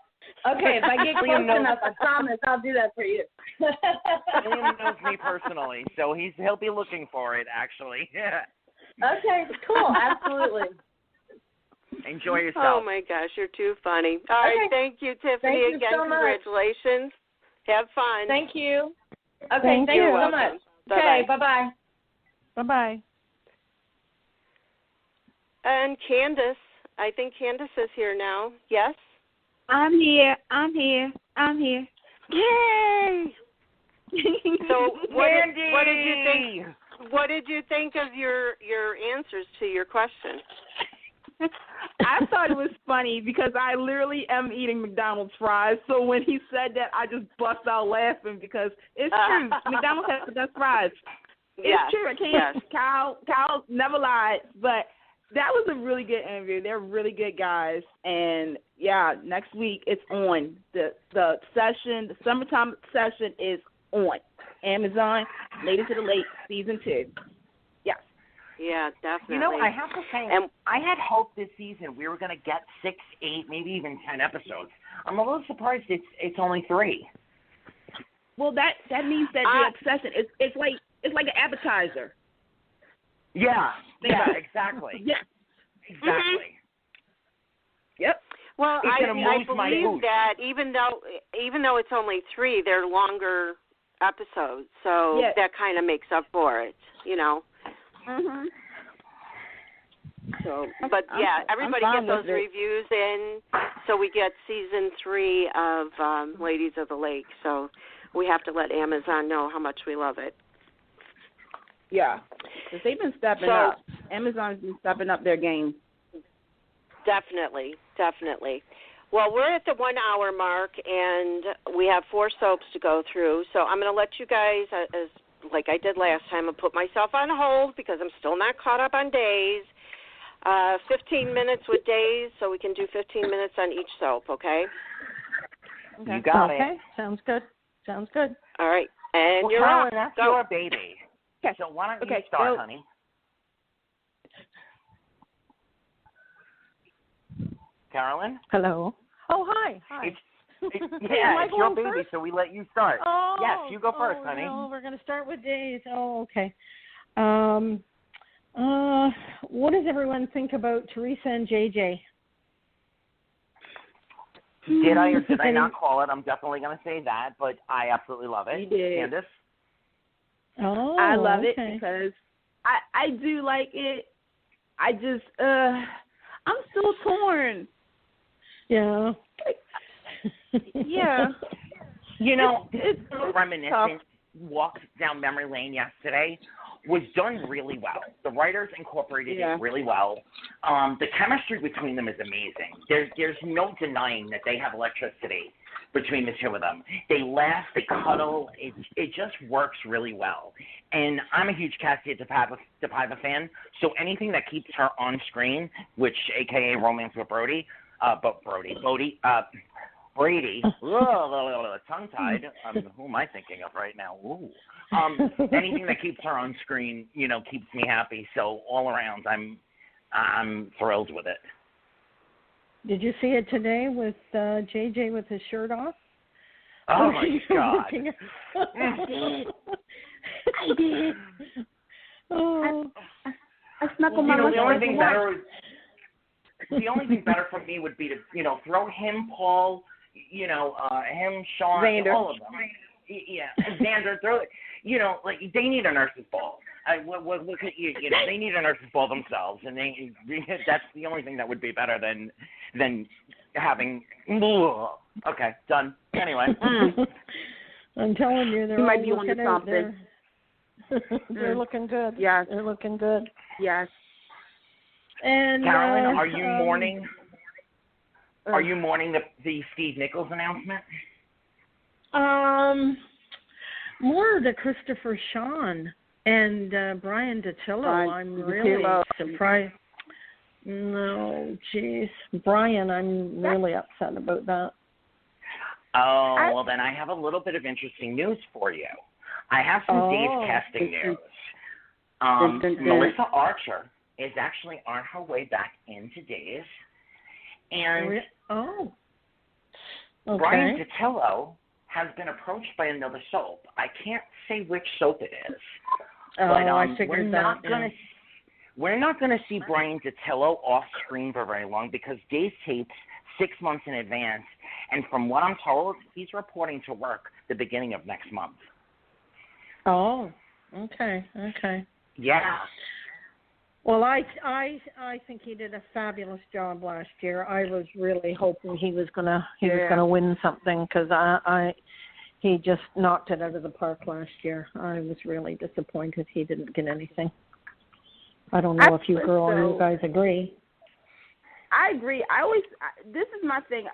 G: If I get close enough, I promise I'll do that for you.
C: William knows me personally, so he'll be looking for it, actually.
G: Okay, cool. Absolutely.
C: Enjoy yourself.
B: Oh, my gosh, you're too funny. All right, thank you, Tiffany.
G: Thank you
B: again,
G: so
B: congratulations.
G: Much.
B: Have fun.
G: Thank you. Okay, thank you so much.
B: Bye-bye.
G: Okay, bye-bye.
D: Bye-bye.
B: And Candice, I think Candice is here now. Yes?
H: I'm here.
B: Yay! So what did you think? What did you think of your answers to your question?
H: I thought it was funny because I literally am eating McDonald's fries. So when he said that, I just bust out laughing because it's true. McDonald's has the best fries. It's true. I can't.
B: Yes.
H: Kyle never lied. But that was a really good interview. They're really good guys. And, yeah, next week it's on. The session, the summertime session is on. Amazon, Ladies of the Lake, Season 2. Yes.
B: Yeah, definitely.
C: I have to say, I had hoped this season we were going to get 6, 8, maybe even 10 episodes. I'm a little surprised it's only 3.
H: Well, that means that the obsession it's like an appetizer.
C: Yeah, exactly.
H: Yeah.
C: Exactly.
H: Mm-hmm. Yep.
B: Well, I believe that even though it's only 3, they're longer episodes, so that kind of makes up for it,
H: Mhm.
B: So, but yeah, everybody get those reviews in, so we get season 3 of Ladies of the Lake. So we have to let Amazon know how much we love it.
H: Yeah, because they've been stepping up. Amazon's been stepping up their game.
B: Definitely. Well, we're at the 1 hour mark, and we have 4 soaps to go through. So I'm going to let you guys, as like I did last time, and put myself on hold because I'm still not caught up on days. 15 minutes with days, so we can do 15 minutes on each soap, okay?
C: You got it.
D: Okay, sounds good.
B: All right, and
C: well,
B: you're
C: Carolyn,
B: up.
C: That's
B: Go.
C: your baby. Okay. So why don't you start, honey? Carolyn?
D: Hello. Oh, hi.
C: It's your baby, first? So we let you start.
D: Oh,
C: yes, you go first, honey.
D: No, we're going to start with days. Oh, okay. What does everyone think about Teresa and JJ?
C: Did I or did I not call it? I'm definitely going to say that, but I absolutely love it.
H: You did.
C: Candice?
D: Oh,
H: I love it because I do like it. I just, I'm still torn.
D: Yeah.
H: Yeah.
C: You know, this reminiscent walk down memory lane yesterday was done really well. The writers incorporated it really well. The chemistry between them is amazing. There's no denying that they have electricity between the two of them. They laugh, they cuddle. It just works really well. And I'm a huge Cassia DePaiva fan, so anything that keeps her on screen, which AKA Romance with Brady, Brady, tongue-tied. Who am I thinking of right now? Ooh. Anything that keeps her on screen, keeps me happy. So all around, I'm thrilled with it.
D: Did you see it today with JJ with his shirt off?
C: Oh my God!
H: I did.
D: Oh.
H: I snuck on my.
C: The only thing better for me would be to, throw him, Paul, him, Sean,
H: Xander.
C: all of them. Yeah, Xander, throw it. They need a nurse's ball. Look at you. They need a nurse's ball themselves, and that's the only thing that would be better than having. Okay, done. Anyway,
D: I'm telling you,
H: you might be on to something.
D: They're looking good.
H: Yes,
D: they're looking good.
H: Yes.
D: And
C: Carolyn, are you mourning? Are you mourning the Steve Nichols announcement?
D: More the Christopher Sean and Brian DiTillo. I'm really surprised. No, jeez, Brian, I'm really upset about that.
C: Oh, well then I have a little bit of interesting news for you. I have some Dave's casting news. Melissa Archer is actually on her way back into Days. And Brian DiTillo has been approached by another soap. I can't say which soap it is.
D: I figured
C: we're not going to see Brian DiTillo off screen for very long because Days tapes 6 months in advance. And from what I'm told, he's reporting to work the beginning of next month.
D: Oh, okay.
C: Yeah.
D: Well, I think he did a fabulous job last year. I was really hoping he was gonna win something because he just knocked it out of the park last year. I was really disappointed he didn't get anything. I don't know if you guys agree.
H: I agree. This is my thing.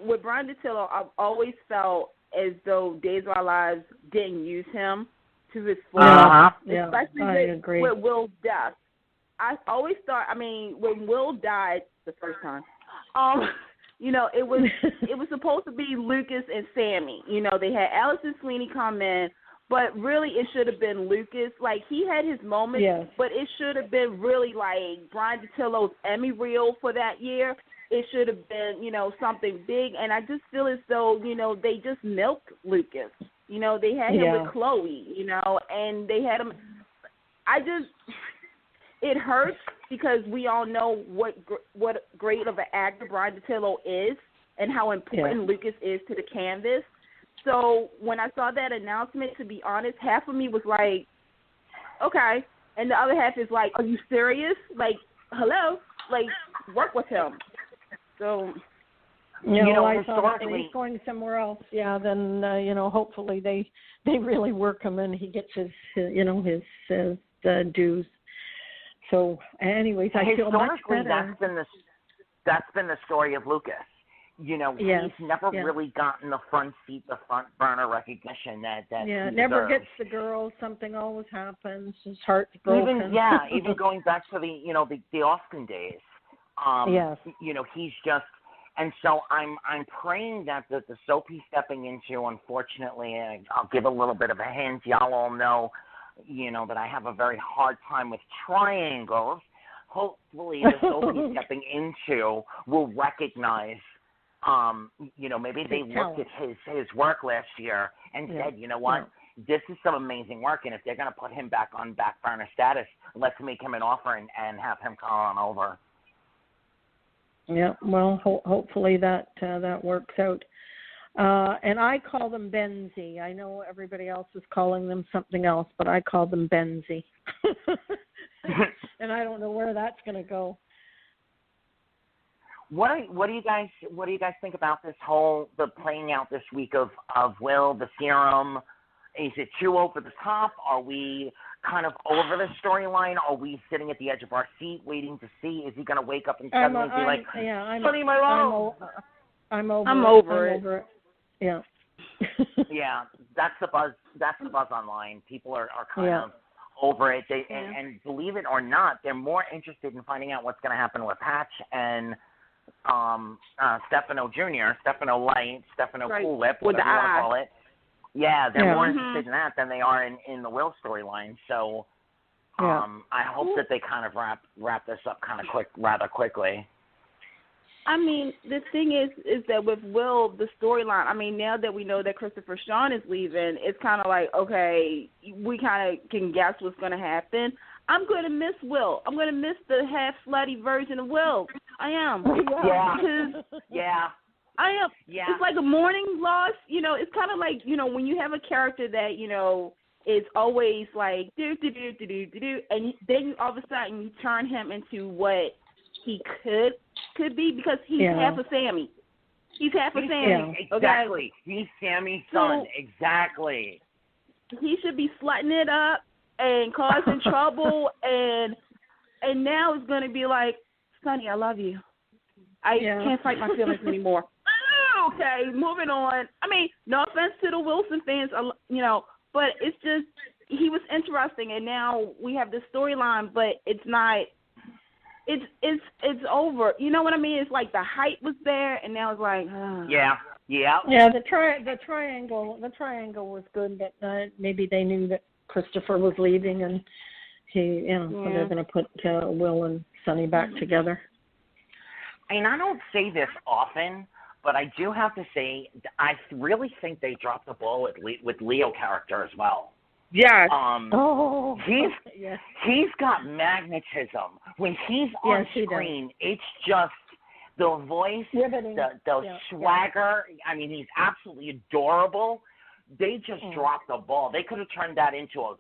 H: With Brian DiTillo, I've always felt as though Days of Our Lives didn't use him to his full. Especially with Will's death. I always thought. When Will died the first time, it was supposed to be Lucas and Sammy. They had Allison Sweeney come in, but really it should have been Lucas. Like he had his moments, but it should have been really like Brian DiTillo's Emmy reel for that year. It should have been something big, and I just feel as though they just milked Lucas. They had him with Chloe. And they had him. It hurts because we all know what great of an actor Brian DiTillo is and how important Lucas is to the canvas. So when I saw that announcement, to be honest, half of me was like, okay. And the other half is like, are you serious? Like, hello, like work with him. So.
D: I thought if he's going somewhere else, then hopefully they really work him and he gets his dues. So, anyways, I feel much better.
C: That's been the story of Lucas. He's never really gotten the front burner recognition that he
D: never
C: deserves.
D: gets the girls. Something always happens. His heart's broken.
C: Even going back to the Austin days. He's just. And so I'm praying that the soap he's stepping into, unfortunately, and I'll give a little bit of a hint. Y'all all know, that I have a very hard time with triangles. Hopefully the soap he's stepping into will recognize, maybe they looked at his work last year and said, you know what, this is some amazing work, and if they're going to put him back on back burner status, let's make him an offer and have him come on over.
D: Yeah, well, hopefully that works out. And I call them Benzie. I know everybody else is calling them something else, but I call them Benzie. And I don't know where that's going to go.
C: What do you guys think about the playing out this week of Will, the serum? Is it too over the top? Are we kind of over the storyline? Are we sitting at the edge of our seat waiting to see? Is he going to wake up and suddenly be like, Sonny, my love?
D: I'm over it. Yeah.
C: Yeah, that's the buzz. That's the buzz online. People are kind of over it. And believe it or not, they're more interested in finding out what's going to happen with Patch and Stefano Jr., Stefano Light, Stefano Cool Lip, whatever you want to call it. Yeah, they're more interested in that than they are in the Will storyline. So I hope that they kind of wrap this up rather quickly.
H: I mean, the thing is that with Will, the storyline, I mean, now that we know that Christopher Sean is leaving, it's kind of like, okay, we kind of can guess what's going to happen. I'm going to miss Will. I'm going to miss the half-slutty version of Will. I am. I am. Yeah. It's like a mourning loss. It's kind of like, when you have a character that, is always like, do, and then all of a sudden you turn him into what he could be because he's half a Sammy. He's half a Sammy.
C: Exactly. Okay? He's Sammy's son. Exactly.
H: He should be slutting it up and causing trouble, and now it's going to be like, Sonny, I love you. I can't fight my feelings anymore. Okay, moving on. I mean, no offense to the Wilson fans, but it's just he was interesting, and now we have this storyline, but it's not. It's over. You know what I mean? It's like the hype was there, and now it's like.
C: Yeah.
D: The triangle was good, but maybe they knew that Christopher was leaving, and so they're going to put Will and Sonny back together.
C: And I don't say this often, but I do have to say I really think they dropped the ball with Leo character as well.
H: Yes.
C: He's got magnetism. When he's on screen, it's just the voice, the swagger. Yeah. I mean, he's absolutely adorable. They just dropped the ball. They could have turned that into a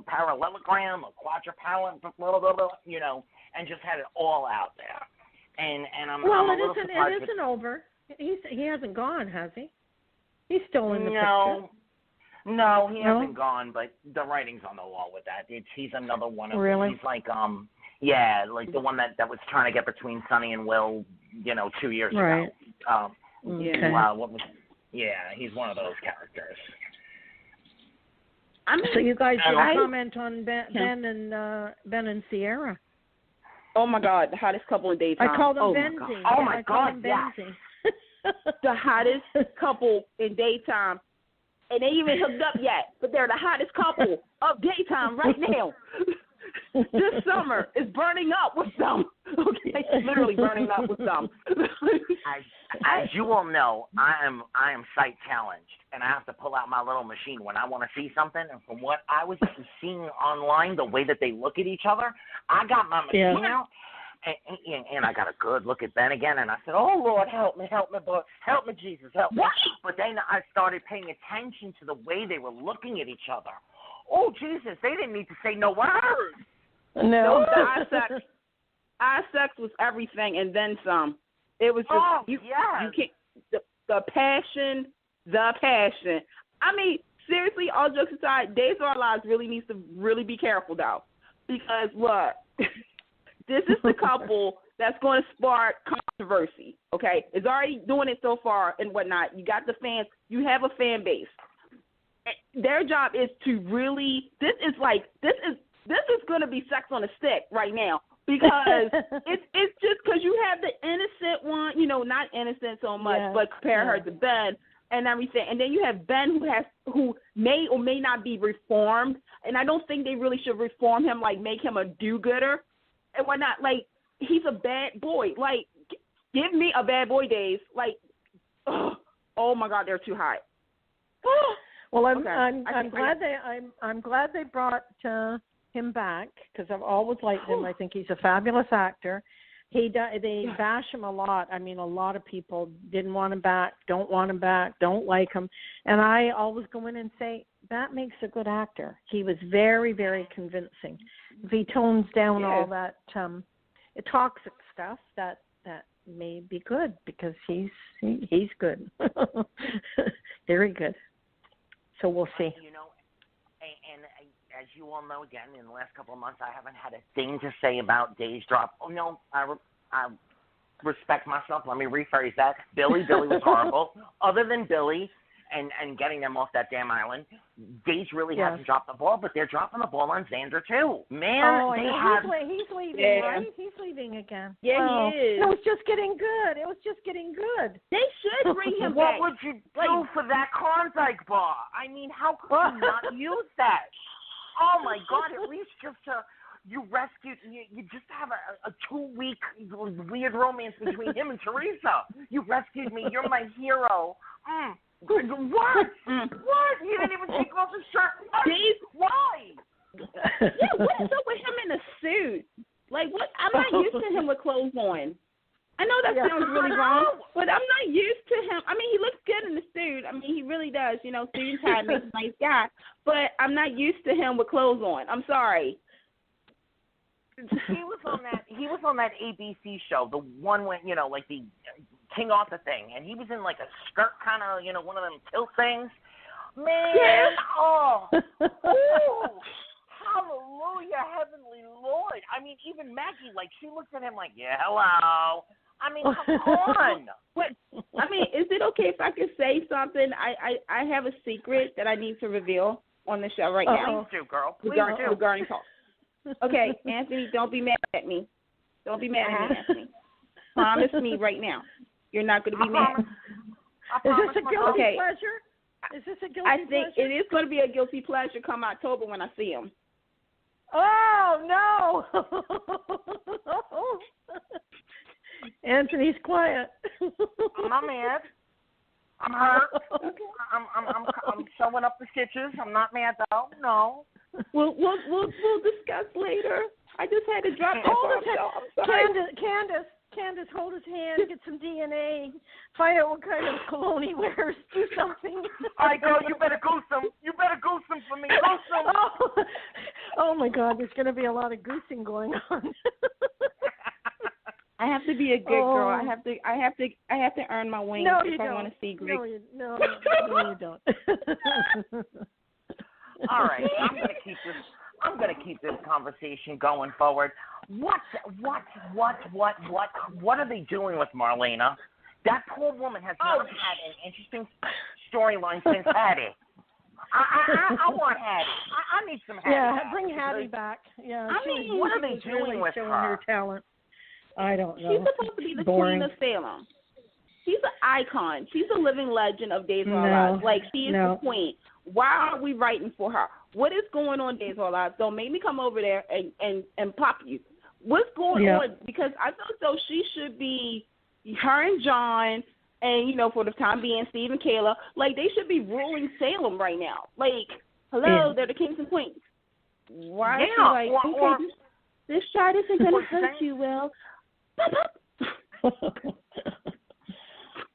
C: parallelogram, a quadripallet, and just had it all out there. And I'm a little surprised.
D: It isn't over. He hasn't gone, has he? He's still in the picture.
C: No, he hasn't gone, but the writing's on the wall with that. He's another one of them. He's like like the one that was trying to get between Sonny and Will, 2 years ago. He's one of those characters.
D: So you guys comment on Ben and Sierra.
H: Oh my God, the hottest couple in daytime.
D: I call them Benzie.
C: Oh my God,
H: The hottest couple in daytime. And they even hooked up yet, but they're the hottest couple of daytime right now. This summer is burning up with them. Okay, it's literally burning up with them.
C: As you all know, I am sight challenged, and I have to pull out my little machine when I want to see something. And from what I was seeing online, the way that they look at each other, I got my machine out, and I got a good look at Ben again, and I said, "Oh Lord, help me, Jesus, help me!" But then I started paying attention to the way they were looking at each other. Oh Jesus, they didn't need to say no words.
D: No.
H: our sex was everything and then some. It was just you can't the passion. I mean, seriously, all jokes aside, Days of Our Lives really needs to really be careful though, because look, this is the couple that's going to spark controversy. Okay, it's already doing it so far and whatnot. You got the fans. You have a fan base. Their job is to really. This is going to be sex on a stick right now. Because it's just because you have the innocent one, not innocent so much, but compare her to Ben and everything, and then you have Ben who may or may not be reformed, and I don't think they really should reform him, like make him a do-gooder and whatnot. Like he's a bad boy. Like give me a bad boy days. Like oh my God, they're too hot.
D: Well, I'm glad they brought him back because I've always liked him. I think he's a fabulous actor. They bash him a lot. I mean, a lot of people didn't want him back, don't want him back, don't like him. And I always go in and say, that makes a good actor. He was very, very convincing. If he tones down all that toxic stuff, that may be good because he's good. Very good. So we'll see.
C: And as you all know, again, in the last couple of months, I haven't had a thing to say about Days Drop. Oh, no, I respect myself. Let me rephrase that. Billy was horrible. Other than Billy and getting them off that damn island, Days really hasn't dropped the ball, but they're dropping the ball on Xander, too. Man,
D: he's leaving, right? He's leaving again.
H: Yeah, he is.
D: It was just getting good.
H: They should bring him
C: What
H: back.
C: would you do for that Klondike bar? I mean, how could you not use that? Oh, my God, at least just you rescued, you just have a 2-week weird romance between him and Teresa. You rescued me. You're my hero. What? What? You didn't even take off his shirt. Why?
H: Yeah, what is up with him in a suit? Like, what? I'm not used to him with clothes on. I know that sounds really wrong, but I'm not used to him. I mean, he looks good in the suit. I mean, he really does. Suit and tie makes a nice guy. But I'm not used to him with clothes on. I'm sorry.
C: He was on that ABC show, the one when like the King Arthur thing, and he was in like a skirt kind of one of them tilt things. Man, hallelujah, heavenly Lord. I mean, even Maggie, like she looks at him like, yeah, hello. I mean, come on.
H: What? I mean, is it okay if I could say something? I have a secret that I need to reveal on the show right now.
C: Please do, girl. Please do.
H: Regarding talk. Okay, Anthony, don't be mad at me. Don't be mad at me, Anthony. Promise me right now. You're not going to be mad.
D: Is this a guilty pleasure? Is this a guilty pleasure?
H: I think it is going to be a guilty pleasure come October when I see him.
D: Oh, no. Anthony's quiet.
C: I'm not mad. I'm hurt. I'm sewing up the stitches. I'm not mad though. No.
H: We'll discuss later. I just had to drop that.
D: Candice, hold his hand, get some DNA, find out what kind of cologne he wears, do something.
C: All right, girl, you better goose him. You better goose him for me. Goose him.
D: Oh my God, there's going to be a lot of goosing going on.
H: I have to be a good girl. I have to earn my wings if I want to see Greek.
D: No, you don't.
C: All right, I'm gonna keep this conversation going forward. What are they doing with Marlena? That poor woman has not had an interesting storyline since Hattie. I want Hattie. I need some Hattie.
D: Yeah, bring Hattie back. Yeah.
C: What are they doing
D: really
C: with
D: showing
C: her?
D: talent. I don't know.
H: She's supposed to be the queen of Salem. She's an icon. She's a living legend of Days of Our Lives. Like, she is the queen. Why are we writing for her? What is going on, Days of Our Lives? Don't make me come over there and pop you. What's going on? Because I feel as though she should be her and John and, for the time being, Steve and Kayla. Like, they should be ruling Salem right now. Like, hello, they're the kings and queens. Why is she like, okay, this shot isn't going to hurt you, Will.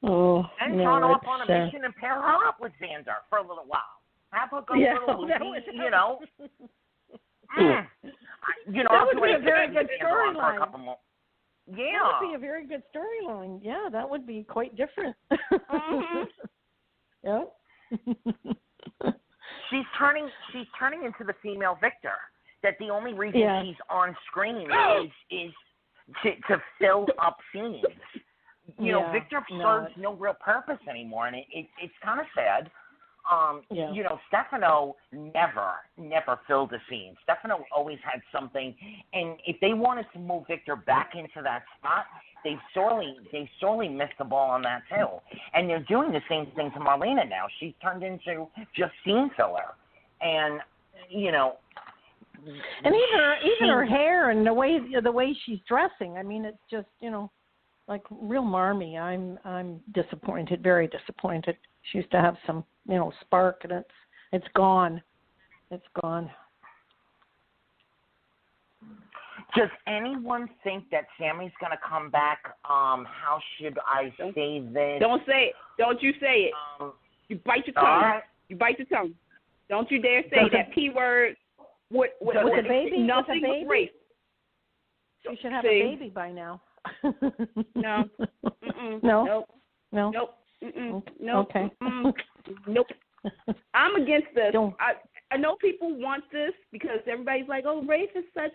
C: And John off on a mission and pair her up with Xander for a little while. Have her go a little
D: that would be a very good storyline.
C: Yeah.
D: That would be a very good storyline. Yeah, that would be quite different.
G: Mm-hmm.
D: Yeah.
C: She's turning into the female Victor. That the only reason she's on screen is to fill up scenes. You know, Victor serves no real purpose anymore, and it's kind of sad. You know, Stefano never filled a scene. Stefano always had something, and if they wanted to move Victor back into that spot, they sorely missed the ball on that too. And they're doing the same thing to Marlena now. She's turned into just scene filler, and you know.
D: And even her hair and the way she's dressing. I mean, it's just, you know, like real marmy. I'm disappointed, very disappointed. She used to have some, you know, spark, and it's gone. It's gone.
C: Does anyone think that Sammy's going to come back? How should I say this?
H: Don't say it. Don't you say it. You bite your tongue.
C: Right.
H: You bite your tongue. Don't you dare say that P word. With
D: a baby?
H: Nothing
D: with a baby?
H: Race.
D: She should have a baby by now.
H: No.
D: Mm-mm. No.
H: Nope.
D: No.
H: Nope. Mm-mm. Nope.
D: Okay.
H: Mm-mm. Nope. I'm against this.
D: Don't.
H: I know people want this because everybody's like, oh, Rafe is such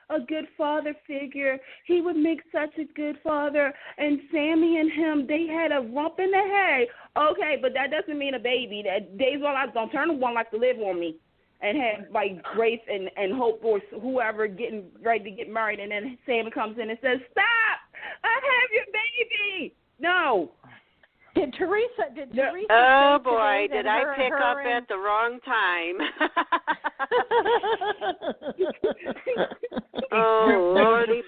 H: a good father figure. He would make such a good father. And Sammy and him, they had a rump in the hay. Okay, but that doesn't mean a baby. That days all I don't turn to one like to live on me. And have like Grace and Hope or whoever getting ready to get married, and then Sammy comes in and says, "Stop! I have your baby." No.
D: Did Teresa?
B: Oh boy! Did I pick up at the wrong time? Oh Lordy,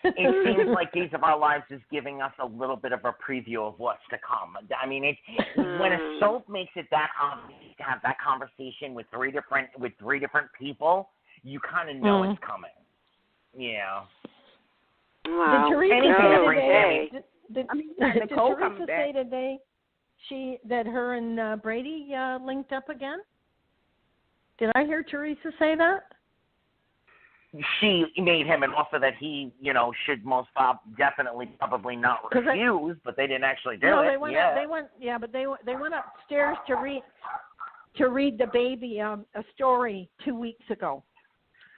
C: it seems like Days of Our Lives is giving us a little bit of a preview of what's to come. I mean, when a soap makes it that obvious to have that conversation with three different people, you kind of know it's coming. Yeah.
B: Wow.
D: Did Teresa
H: Nicole
D: Teresa say today that her and Brady linked up again? Did I hear Teresa say that?
C: She made him an offer that he, you know, should most definitely probably not refuse, but they didn't actually do it.
D: They went upstairs to read the baby a story 2 weeks ago,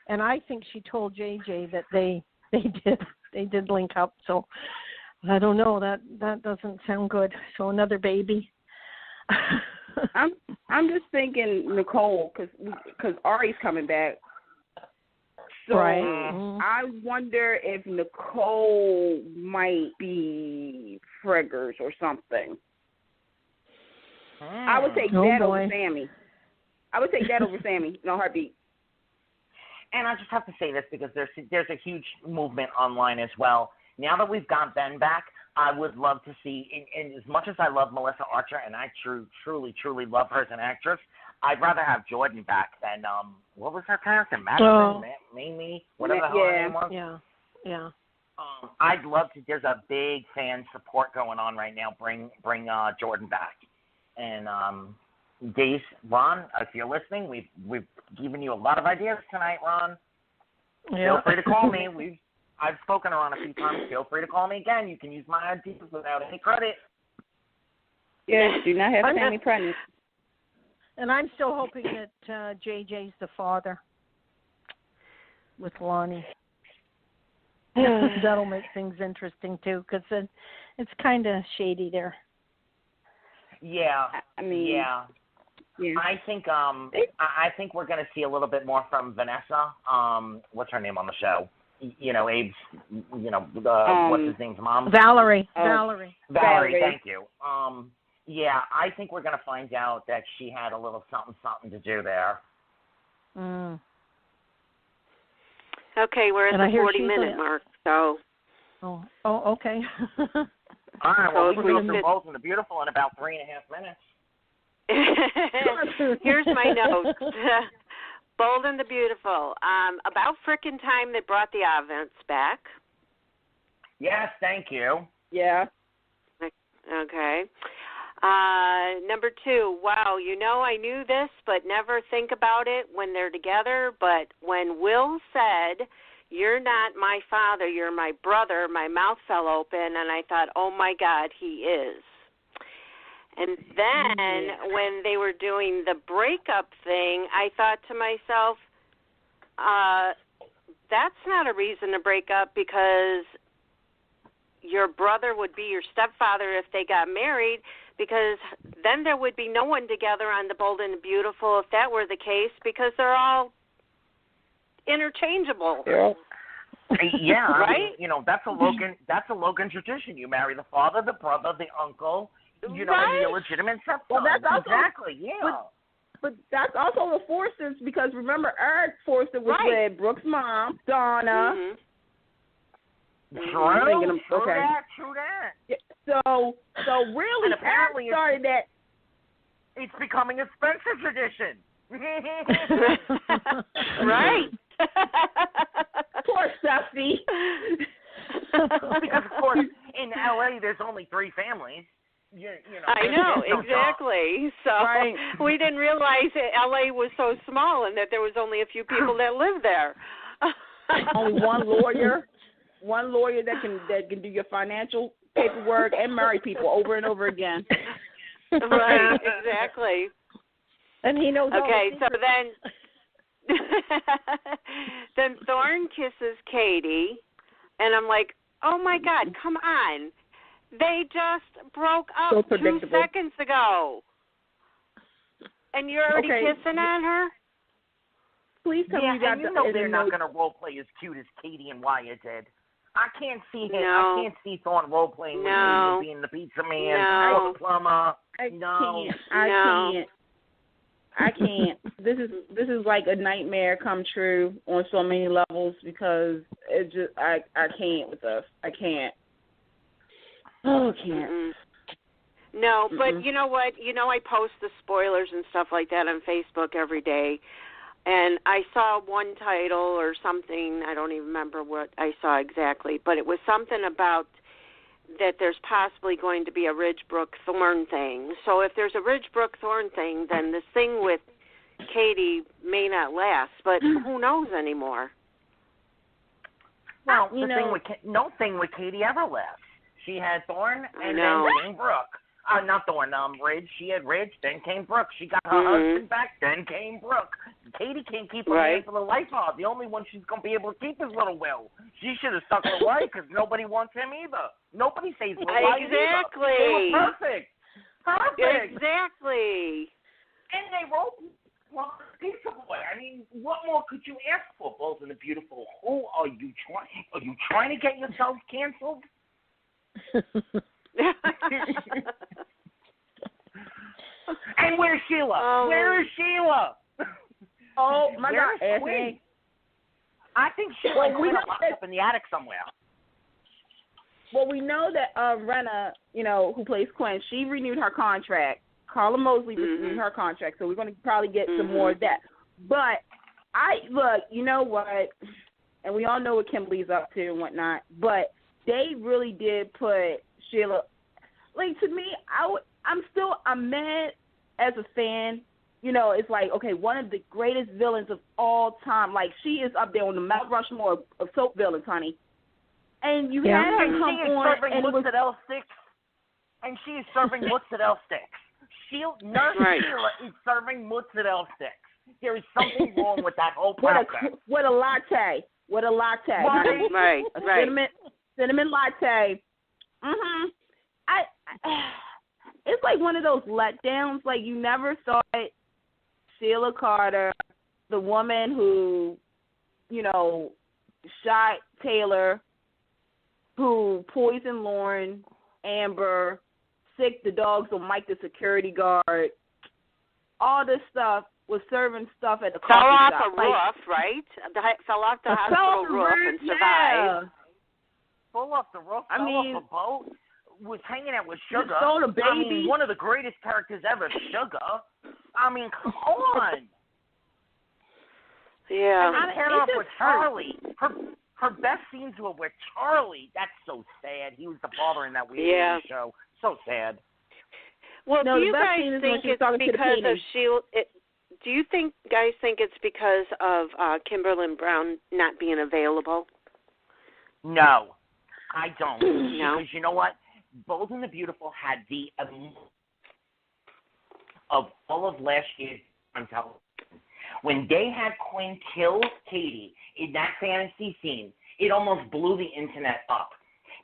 D: and I think she told JJ that they did link up. So I don't know, that doesn't sound good. So another baby.
H: I'm just thinking Nicole because Ari's coming back. So
D: right.
H: I wonder if Nicole might be Friggers or something. I would take that over Sammy. I would take that over Sammy. No heartbeat.
C: And I just have to say this because there's a huge movement online as well. Now that we've got Ben back, I would love to see, and as much as I love Melissa Archer, and I truly love her as an actress, I'd rather have Jordan back than, what was her character? Madison? Mimi? Whatever the hell her name was?
D: Yeah.
C: I'd love to, there's a big fan support going on right now. Bring Jordan back. And, Days, Ron, if you're listening, we've given you a lot of ideas tonight, Ron.
D: Yeah.
C: Feel free to call me. I've spoken to Ron a few times. Feel free to call me again. You can use my ideas without any credit.
H: Yes, do not have Sammy pregnant.
D: And I'm still hoping that JJ's the father with Lonnie. That'll make things interesting too, because it's kind of shady there.
C: Yeah,
H: I mean,
C: yeah. I think we're going to see a little bit more from Vanessa. What's her name on the show? You know, Abe's. You know, what's his name's mom?
D: Valerie.
C: Valerie. Thank you. Yeah, I think we're going to find out that she had a little something to do there.
B: Okay, we're at the 40-minute mark, so.
D: Oh, okay.
C: All right, well, we can go through Bold and the Beautiful in about 3.5 minutes.
B: Here's my notes. Bold and the Beautiful. About frickin' time they brought the Avents back.
C: Yes, thank you.
H: Yeah.
B: Okay. Number 2, wow, you know I knew this, but never think about it when they're together. But when Will said "You're not my father, you're my brother," my mouth fell open, and I thought, oh, my God, he is. And then when they were doing the breakup thing, I thought to myself, that's not a reason to break up, because your brother would be your stepfather if they got married, because then there would be no one together on The Bold and the Beautiful if that were the case, because they're all interchangeable.
C: Yeah,
B: right?
C: I mean, you know, that's a Logan tradition. You marry the father, the brother, the uncle, you know, and the illegitimate stepson.
H: Well, that's also,
C: exactly, yeah.
H: But that's also the Forsters, because remember, Eric Forster was with Brooke's mom, Donna.
C: True that.
H: Yeah, so really,
C: and apparently
H: Eric started that.
C: It's becoming a Spencer tradition.
B: Right.
H: Poor Steffi.
C: Because, of course, in L.A., there's only 3 families. You know,
B: I know, exactly. So we didn't realize that L.A. was so small and that there was only a few people that lived there.
H: Only one lawyer that can do your financial paperwork and marry people over and over again.
B: Right, exactly.
H: And he knows.
B: Okay, so then Thorne kisses Katie, and I'm like, oh my God, come on. They just broke up 2 seconds ago. And you're already kissing on her?
H: Please tell me that.
C: You know they're not going to role play as cute as Katie and Wyatt did. I can't see him. No. I can't see Thorne role playing with him being the pizza man or the plumber.
H: I can't. This is like a nightmare come true on so many levels, because it just I can't with us. I can't. Oh, I can't.
B: Mm-mm. No, but you know what? You know, I post the spoilers and stuff like that on Facebook every day. And I saw one title or something, I don't even remember what I saw exactly, but it was something about that there's possibly going to be a Ridgebrook Thorne thing. So if there's a Ridgebrook Thorne thing, then this thing with Katie may not last, but who knows anymore?
C: Well, no thing with Katie ever left. She had Thorne, and then came Brooke. Not Thorne, Ridge. She had Ridge, then came Brooke. She got her husband back, then came Brooke. Katie can't keep her hand for the life of. The only one she's going to be able to keep is Little Will. She should have stuck with White, because nobody wants him either. Nobody says Little White either. They were perfect.
B: Exactly.
C: And they wrote Pizza Boy. I mean, what more could you ask for, Bold and the Beautiful? Who are you trying? Are you trying to get yourself canceled? And where's Sheila? Where is Sheila?
H: Oh my God, Anthony.
C: I think Sheila is locked up in the attic somewhere.
H: Well, we know that Renna, who plays Quinn, she renewed her contract. Carla Mosley renewed her contract, so we're going to probably get some more of that. But you know what? And we all know what Kimberly's up to and whatnot. But they really did put Sheila. Like, to me, I'm mad as a fan. It's like, okay, one of the greatest villains of all time. Like, she is up there on the Mount Rushmore of soap villains, honey. And you had her come on, and it was
C: L sticks. And she is serving mozzarella sticks. Nurse Sheila is serving mozzarella sticks. There is something wrong with that whole process.
H: With a latte.
B: Right.
H: Cinnamon latte. It's like one of those letdowns. Like, you never thought Sheila Carter, the woman who, shot Taylor, who poisoned Lauren, Amber, sicked the dogs on Mike the security guard, all this stuff, was serving stuff at the coffee shop.
B: Fell off a roof, right? Fell off the hospital roof and survived.
C: Fell off the roof, fell off a boat, was hanging out with Sugar.
H: Stole a baby.
C: I mean, one of the greatest characters ever, Sugar. I mean, come on.
B: Yeah.
C: And paired off with Charlie. Her best scenes were with Charlie. That's so sad. He was the father in that weird show. So sad.
B: Well, do you guys think it's because of Sheila? do you guys think it's because of Kimberly Brown not being available?
C: No, I don't.
B: No?
C: Because you know what? Bold and the Beautiful had the of all of last year's on television. When they had Quinn kill Katie in that fantasy scene, it almost blew the internet up.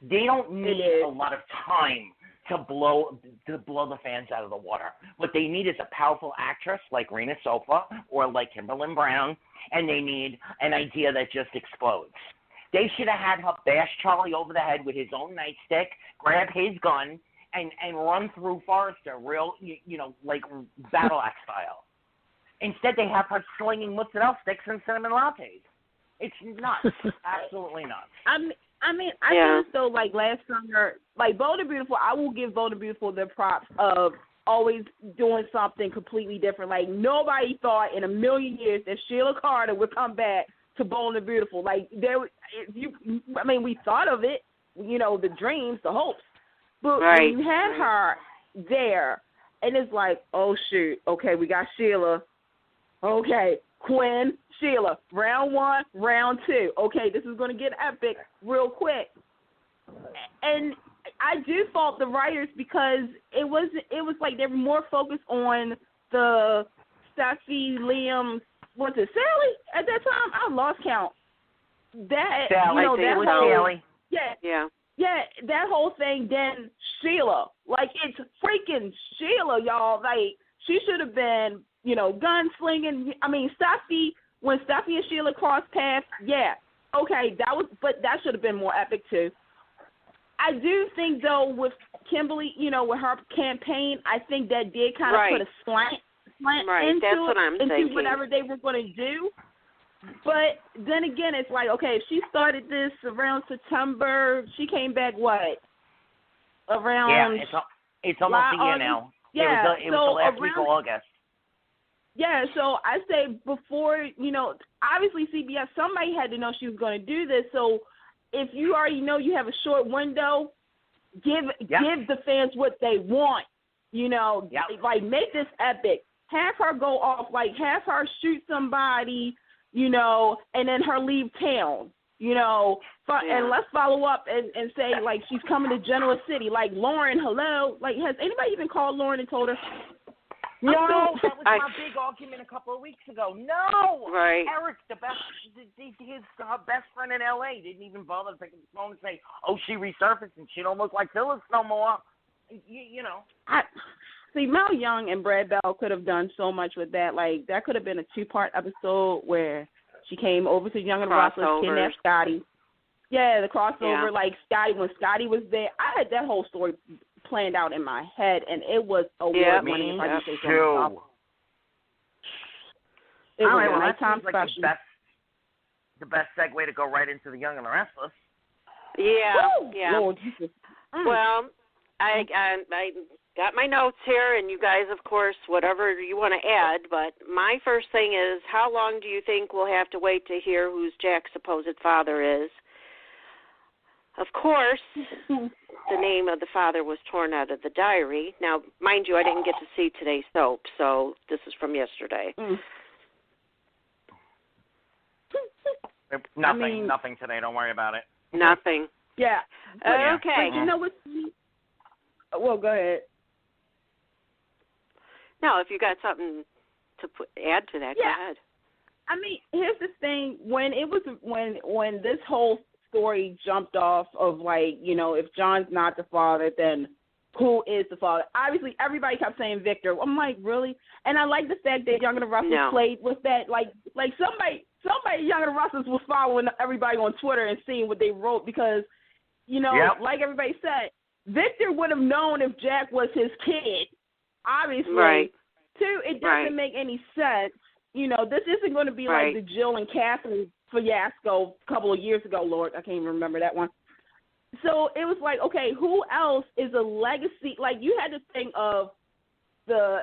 C: They don't need a lot of time to blow the fans out of the water. What they need is a powerful actress like Rena Sofa or like Kimberly Brown, and they need an idea that just explodes. They should have had her bash Charlie over the head with his own nightstick, grab his gun, and run through Forrester, real, like battle axe style. Instead, they have her slinging mozzarella sticks and cinnamon lattes. It's nuts. Absolutely nuts.
H: I think though, like last summer, like Bold and Beautiful, I will give Bold and Beautiful their props of always doing something completely different. Like nobody thought in a million years that Sheila Carter would come back to Bold and Beautiful. Like we thought of it, the dreams, the hopes, but when you had her there, and it's like, oh shoot, okay, we got Sheila, okay, Quinn, Sheila, round 1, round 2. Okay, this is going to get epic real quick. And I do fault the writers because it was like they were more focused on the Steffi, Liam, was it Sally at that time? I lost count. That
C: Sally,
H: that
C: was
H: whole,
C: Sally.
H: Yeah, that whole thing. Then Sheila, like it's freaking Sheila, y'all. Like she should have been, gunslinging. I mean, Steffi, when Steffi and Sheila crossed paths, but that should have been more epic too. I do think though with Kimberly, with her campaign, I think that did kind of put a slant into
B: That's what I'm thinking.
H: whatever they were going to do. But then again, it's like, okay, if she started this around September, she came back around?
C: Yeah, it's almost a year now.
H: Yeah,
C: it was the last week of August.
H: Yeah, so I say before, obviously CBS, somebody had to know she was going to do this. So if you already know you have a short window, give the fans what they want. Like make this epic. Have her go off, like have her shoot somebody, and then her leave town, and let's follow up and say, like, she's coming to Genoa City. Like, Lauren, hello. Like, has anybody even called Lauren and told her?
C: No, that was my big argument a couple of weeks ago. No.
B: Right.
C: Eric, her best friend in L.A. didn't even bother to pick up the phone and say, oh, she resurfaced and she don't look like Phyllis no more.
H: See, Mel Young and Brad Bell could have done so much with that. Like, that could have been a 2-part episode where she came over to Young and the Restless, kidnapped Scotty. Yeah, the crossover, like Scotty, when Scotty was there. I had that whole story planned out in my head, and it was award-winning, if I can say so myself. It was a lifetime special.
C: Like the best segue to go right into the Young and the Restless.
B: Yeah,
H: Woo!
B: yeah.
H: Lord Jesus.
B: Well, I got my notes here, and you guys, of course, whatever you want to add, but my first thing is, how long do you think we'll have to wait to hear who Jack's supposed father is? Of course, the name of the father was torn out of the diary. Now, mind you, I didn't get to see today's soap, so this is from yesterday.
C: Nothing today. Don't worry about it.
B: Nothing.
H: Yeah.
B: Okay.
H: But you know what? Well, go ahead.
B: No, if you got something to add to that, go ahead.
H: I mean, here's the thing: when this whole story jumped off of, like, if John's not the father, then who is the father? Obviously, everybody kept saying Victor. I'm like, really? And I like the fact that Young and the Restless played with that. Like somebody Young and the Restless was following everybody on Twitter and seeing what they wrote because, like everybody said, Victor would have known if Jack was his kid. Obviously.
B: Right.
H: Two, it doesn't make any sense. This isn't going to be like the Jill and Catherine fiasco a couple of years ago, Lord. I can't even remember that one. So it was like, okay, who else is a legacy? Like, you had to think of the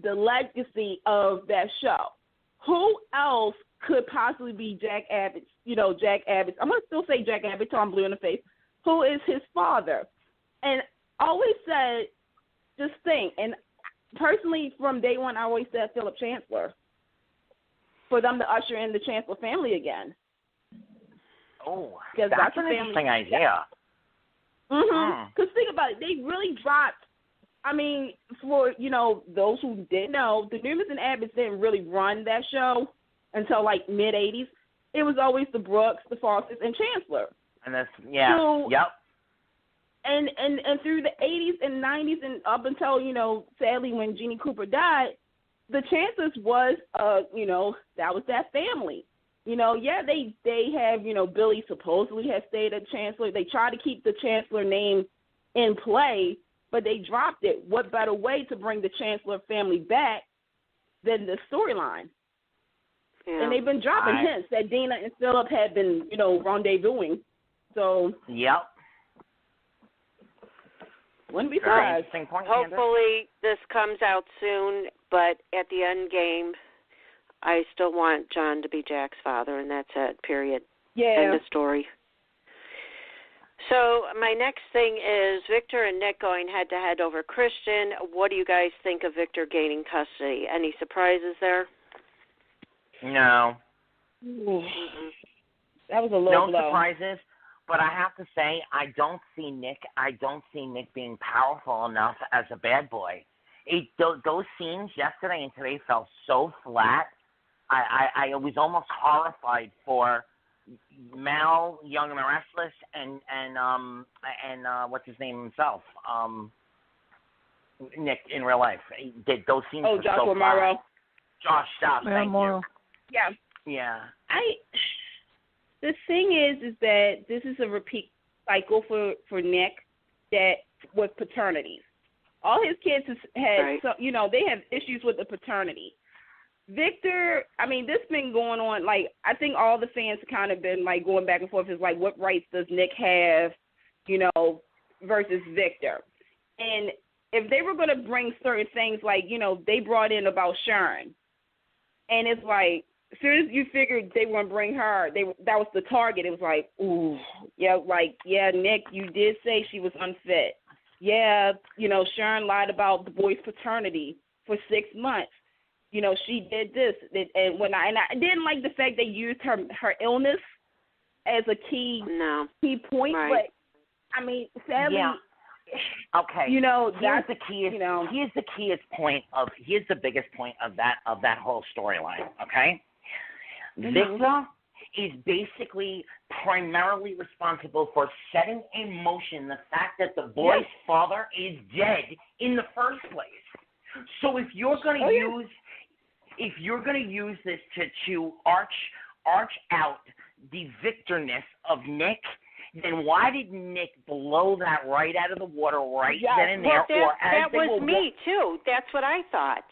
H: legacy of that show. Who else could possibly be Jack Abbott's, Jack Abbott's, I'm going to still say Jack Abbott till I'm blue in the face, who is his father? And always said, just think, and personally, from day one, I always said Philip Chancellor, for them to usher in the Chancellor family again.
C: Oh, that's an interesting idea.
H: Because think about it, they really dropped. I mean, for those who didn't know, the Newmans and Abbotts didn't really run that show until like mid '80s. It was always the Brooks, the Fawcett's, and Chancellor. And
C: that's
H: So, yep. And through the '80s and '90s and up until sadly when Jeannie Cooper died, the Chancellors was that was that family. They have Billy supposedly has stayed at Chancellor. They tried to keep the Chancellor name in play, but they dropped it. What better way to bring the Chancellor family back than the storyline? Yeah. And they've been dropping hints that Dina and Philip had been, rendezvousing. So
C: yep.
H: Wouldn't be surprised.
B: Hopefully this comes out soon, but at the end game, I still want John to be Jack's father, and that's it, period.
H: Yeah.
B: End of story. So my next thing is Victor and Nick going head-to-head over Christian. What do you guys think of Victor gaining custody? Any surprises there?
C: No.
H: That was a low blow.
C: No surprises, but I have to say I don't see Nick being powerful enough as a bad boy. Those scenes yesterday and today felt so flat. I was almost horrified for Mal, Young and the Restless, and what's his name himself, Nick in real life. Those scenes were
H: Joshua
C: so
H: Morrow.
C: flat. Josh, stop. Thank
D: Morrow.
C: you.
H: Yeah.
C: Yeah.
H: The thing is that this is a repeat cycle for Nick that with paternities. All his kids had, they have issues with the paternity. Victor, this been going on, I think all the fans kind of been, going back and forth is, what rights does Nick have, versus Victor? And if they were going to bring certain things, they brought in about Sharon. And it's as soon as you figured they were going to bring her, that was the target. It was ooh, Nick, you did say she was unfit. Yeah, Sharon lied about the boy's paternity for 6 months. She did this, and I didn't like the fact they used her illness as a key point.
B: Right.
H: But sadly,
C: okay.
H: That's
C: the key. Here's the biggest point of that whole storyline. Okay, Victor is basically primarily responsible for setting in motion the fact that the boy's father is dead in the first place. So if you're going to use this to arch out the Victorness of Nick, then why did Nick blow that right out of the water then and there?
B: That was me too. That's what I thought.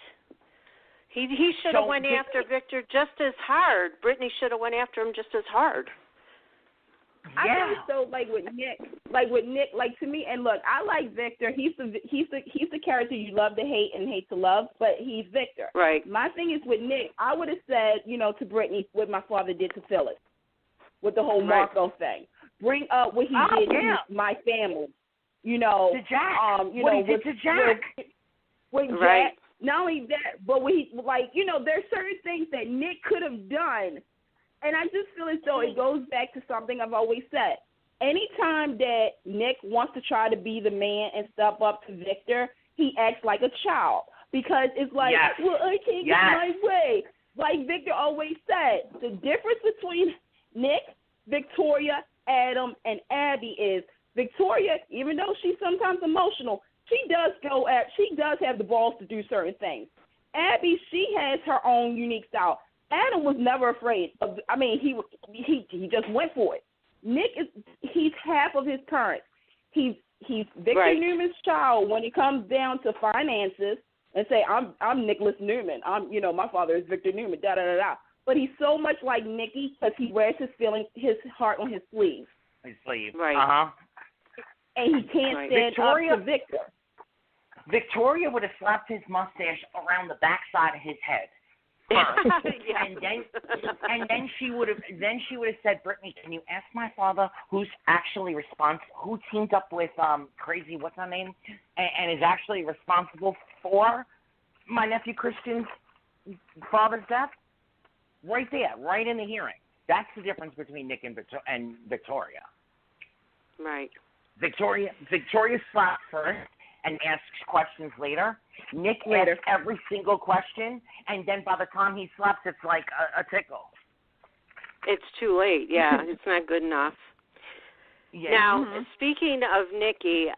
B: He should have went after Victor just as hard. Brittany should have went after him just as hard.
H: I think so. With Nick, to me, and look, I like Victor. He's the character you love to hate and hate to love, but he's Victor.
B: Right.
H: My thing is with Nick, I would have said, to Brittany what my father did to Phyllis, with the whole Marco thing. Bring up what he did to my family.
C: To Jack. What he did to Jack.
H: With Jack. Not only that, but there's certain things that Nick could have done. And I just feel as though it goes back to something I've always said. Anytime that Nick wants to try to be the man and step up to Victor, he acts like a child. Because it's well, I can't get my way. Like Victor always said, the difference between Nick, Victoria, Adam, and Abby is Victoria, even though she's sometimes emotional, she does have the balls to do certain things. Abby, she has her own unique style. Adam was never afraid of. He just went for it. Nick he's half of his parents. He's Victor Newman's child when it comes down to finances, and say I'm Nicholas Newman. My father is Victor Newman. Da da da da. But he's so much like Nicky because he wears his heart on his sleeve.
C: His sleeve.
B: Right.
H: And he can't stand up to Victor.
C: Victoria would have slapped his mustache around the backside of his head. And then she would have said, Brittany, can you ask my father who's actually who teamed up with crazy what's her name and is actually responsible for my nephew Christian's father's death? Right there, right in the hearing. That's the difference between Nick and Victoria.
B: Right.
C: Victoria slaps first and asks questions later. Nick asks every single question, and then by the time he slaps, it's like a tickle.
B: It's too late. Yeah, it's not good enough.
C: Yeah.
B: Now, speaking of Nikki,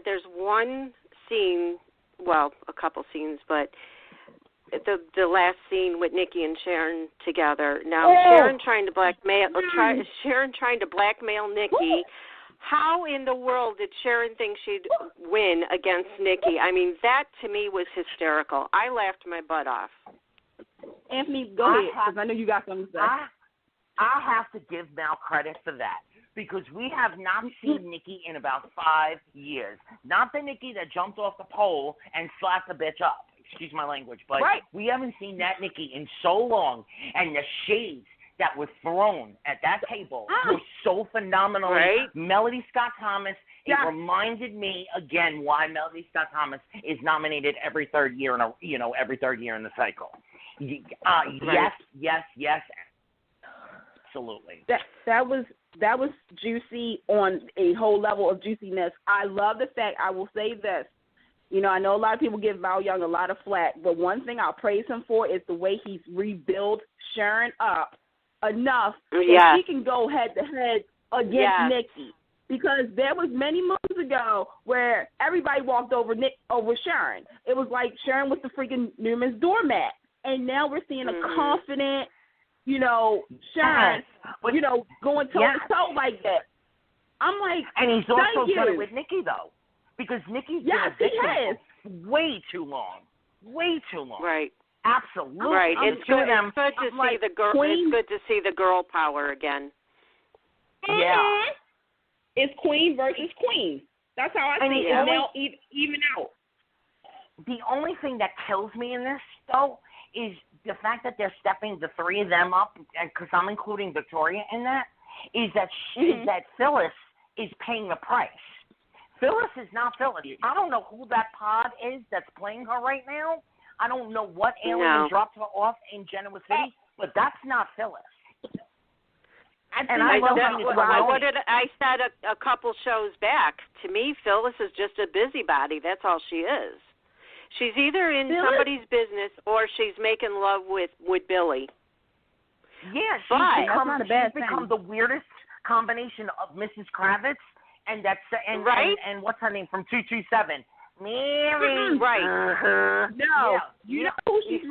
B: there's one scene, well, a couple scenes, but the last scene with Nikki and Sharon together. Now, Sharon trying to blackmail Nikki. How in the world did Sharon think she'd win against Nikki? I mean, that to me was hysterical. I laughed my butt off.
H: Anthony, go ahead, because I know you got something to say.
C: I have to give Mel credit for that, because we have not seen Nikki in about 5 years. Not the Nikki that jumped off the pole and slapped the bitch up. Excuse my language, but we haven't seen that Nikki in so long, and the shades that were thrown at that table were so phenomenal.
B: Right?
C: Melody Scott Thomas, it reminded me again why Melody Scott Thomas is nominated every third year in the cycle. Yes, absolutely.
H: That was juicy on a whole level of juiciness. I love the fact, I will say this, you know, I know a lot of people give Val Young a lot of flack, but one thing I'll praise him for is the way he's rebuilt Sharon up enough that she can go head-to-head against Nikki. Because there was many months ago where everybody walked over Sharon. It was like Sharon was the freaking Newman's doormat. And now we're seeing a confident, you know, Sharon, you know, going toe-to-toe like that. I'm like,
C: and he's also done it with Nikki, though. Because Nikki's been a victim for way too long.
B: Right.
C: Absolutely.
B: Right. It's good to see the girl. It's good to see the girl power again.
C: Yeah.
H: It's queen versus queen. That's how I see it. Now even out.
C: The only thing that kills me in this, though, is the fact that they're stepping the three of them up, because I'm including Victoria in that, is that Phyllis is paying the price. Phyllis is not Phyllis. I don't know who that pod is that's playing her right now. I don't know what alien dropped her off in Genoa City, but that's not Phyllis.
B: I said a couple shows back. To me, Phyllis is just a busybody. That's all she is. She's either in somebody's business or she's making love with Billy.
C: Yeah, she's become the weirdest combination of Mrs. Kravitz and and what's her name from 227. Mary.
B: Right.
H: No. You know who she's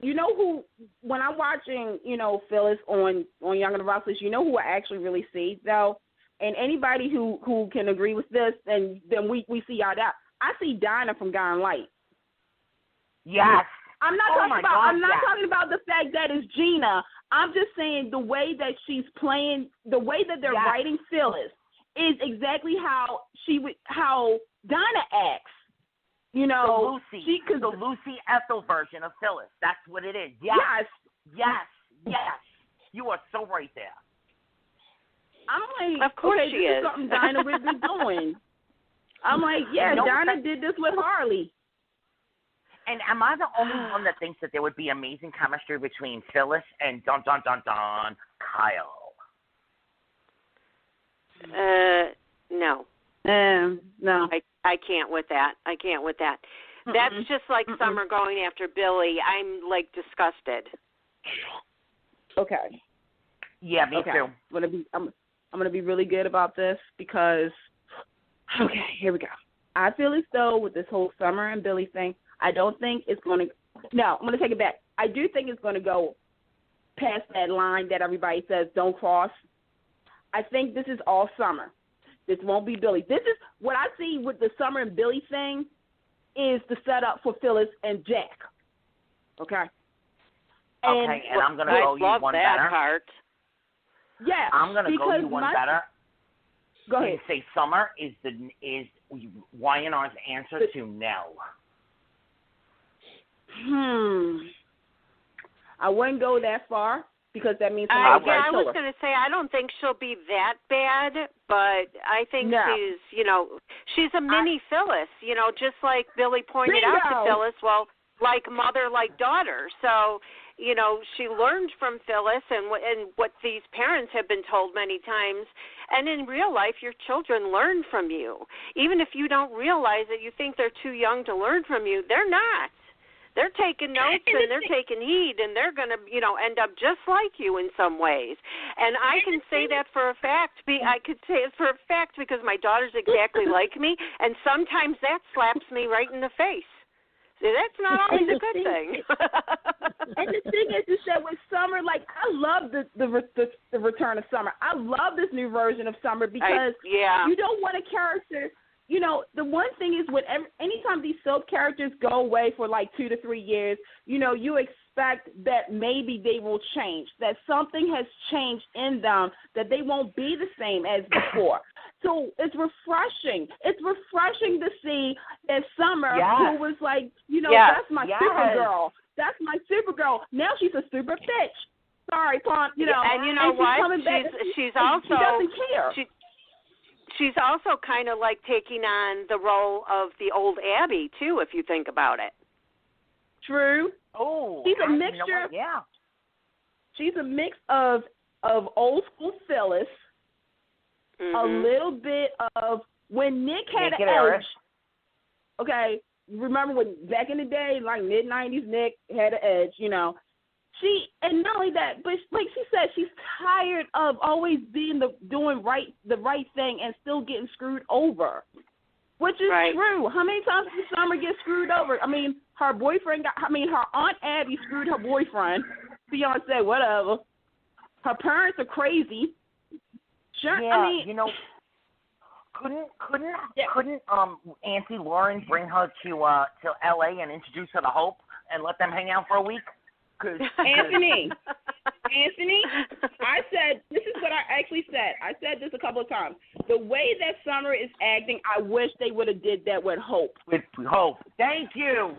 H: you know who when I'm watching, you know, Phyllis on Young and the Restless, you know who I actually really see though? And anybody who can agree with this, then we see y'all that. I see Dinah from Gone Light.
C: Yes.
H: I'm not talking about the fact that it's Gina. I'm just saying the way that she's playing, the way that they're writing Phyllis is exactly how Dinah acts. You know,
C: the Lucy Ethel version of Phyllis. That's what it is. Yes. You are so right there.
H: I'm like,
B: of course she
H: this
B: is.
H: is something Dinah would be doing. I'm like, Dinah did this with Harley.
C: And am I the only one that thinks that there would be amazing chemistry between Phyllis and Kyle?
B: No.
H: No.
B: I can't with that. Mm-hmm. That's just like Summer going after Billy. I'm like disgusted.
H: Okay.
C: Yeah, me too.
H: I'm gonna be really good about this because here we go. I feel as though with this whole Summer and Billy thing, I don't think it's gonna. No, I'm gonna take it back. I do think it's gonna go past that line that everybody says don't cross. I think this is all Summer. This won't be Billy. This is what I see with the Summer and Billy thing is the setup for Phyllis and Jack. Okay.
C: And I'm gonna go you one better.
B: Part.
H: Yeah.
C: I'm gonna go you one better.
H: Go ahead.
C: And say Summer is YNR's answer to Nell.
H: I wouldn't go that far because that means
B: I was going to say I don't think she'll be that bad, but I think she's a mini Phyllis, just like Billy pointed out to Phyllis. Well, like mother, like daughter. So, you know, she learned from Phyllis and what these parents have been told many times. And in real life, your children learn from you. Even if you don't realize it, you think they're too young to learn from you. They're not. They're taking notes and they're taking heed, and they're going to, you know, end up just like you in some ways. And I can say that for a fact. I could say it for a fact because my daughter's exactly like me, and sometimes that slaps me right in the face. See, that's not always a good thing.
H: And the thing is that with Summer, like, I love the return of Summer. I love this new version of Summer because you don't want a character. You know, the one thing is anytime these soap characters go away for like 2 to 3 years, you know, you expect that maybe they will change, that something has changed in them, that they won't be the same as before. So it's refreshing. It's refreshing to see that Summer, who was like, you know, that's my Supergirl. That's my Supergirl. Now she's a super bitch. Sorry, Pom. You know,
B: and you know what? She's also
H: she doesn't care.
B: She's also kind of like taking on the role of the old Abby, too, if you think about it.
H: True.
G: Oh.
H: She's a mixture.
G: You know what? Yeah.
H: She's a mix of old school Phyllis, a little bit of when Nick had an edge. Okay, remember when back in the day, like mid-90s, Nick had an edge, you know. And not only that, but like she said, she's tired of always doing the right thing and still getting screwed over, which is true. How many times did Summer get screwed over? I mean, her Aunt Abby screwed her boyfriend. Beyonce, whatever. Her parents are crazy. Sure,
G: yeah,
H: I mean,
G: you know, couldn't Auntie Lauren bring her to L.A. and introduce her to Hope and let them hang out for a week?
H: Anthony, I said, this is what I actually said. I said this a couple of times. The way that Summer is acting, I wish they would have did that with Hope.
G: With Hope. Thank you.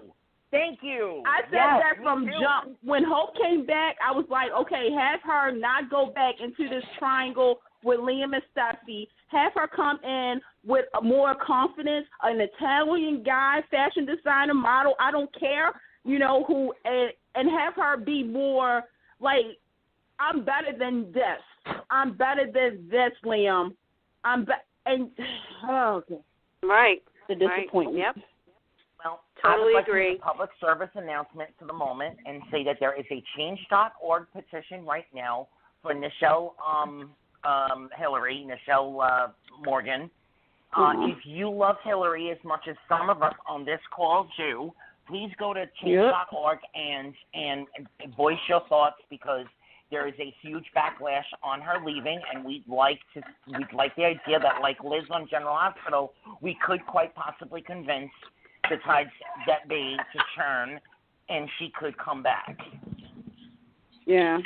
H: I said that from jump. When Hope came back, I was like, okay, have her not go back into this triangle with Liam and Steffi. Have her come in with more confidence, an Italian guy, fashion designer, model, I don't care, you know, who and have her be more like, I'm better than this. I'm better than this, Liam. Okay.
B: Right.
H: The disappointment.
B: Yep.
G: Well,
B: totally
G: I would like
B: agree.
G: to make a public service announcement to the moment and say that there is a change.org petition right now for Nichelle Morgan. If you love Hillary as much as some of us on this call do, please go to change.org and voice your thoughts, because there is a huge backlash on her leaving, and we'd like the idea that, like Liz on General Hospital, we could quite possibly convince the tides that be to turn, and she could come back.
H: Yeah.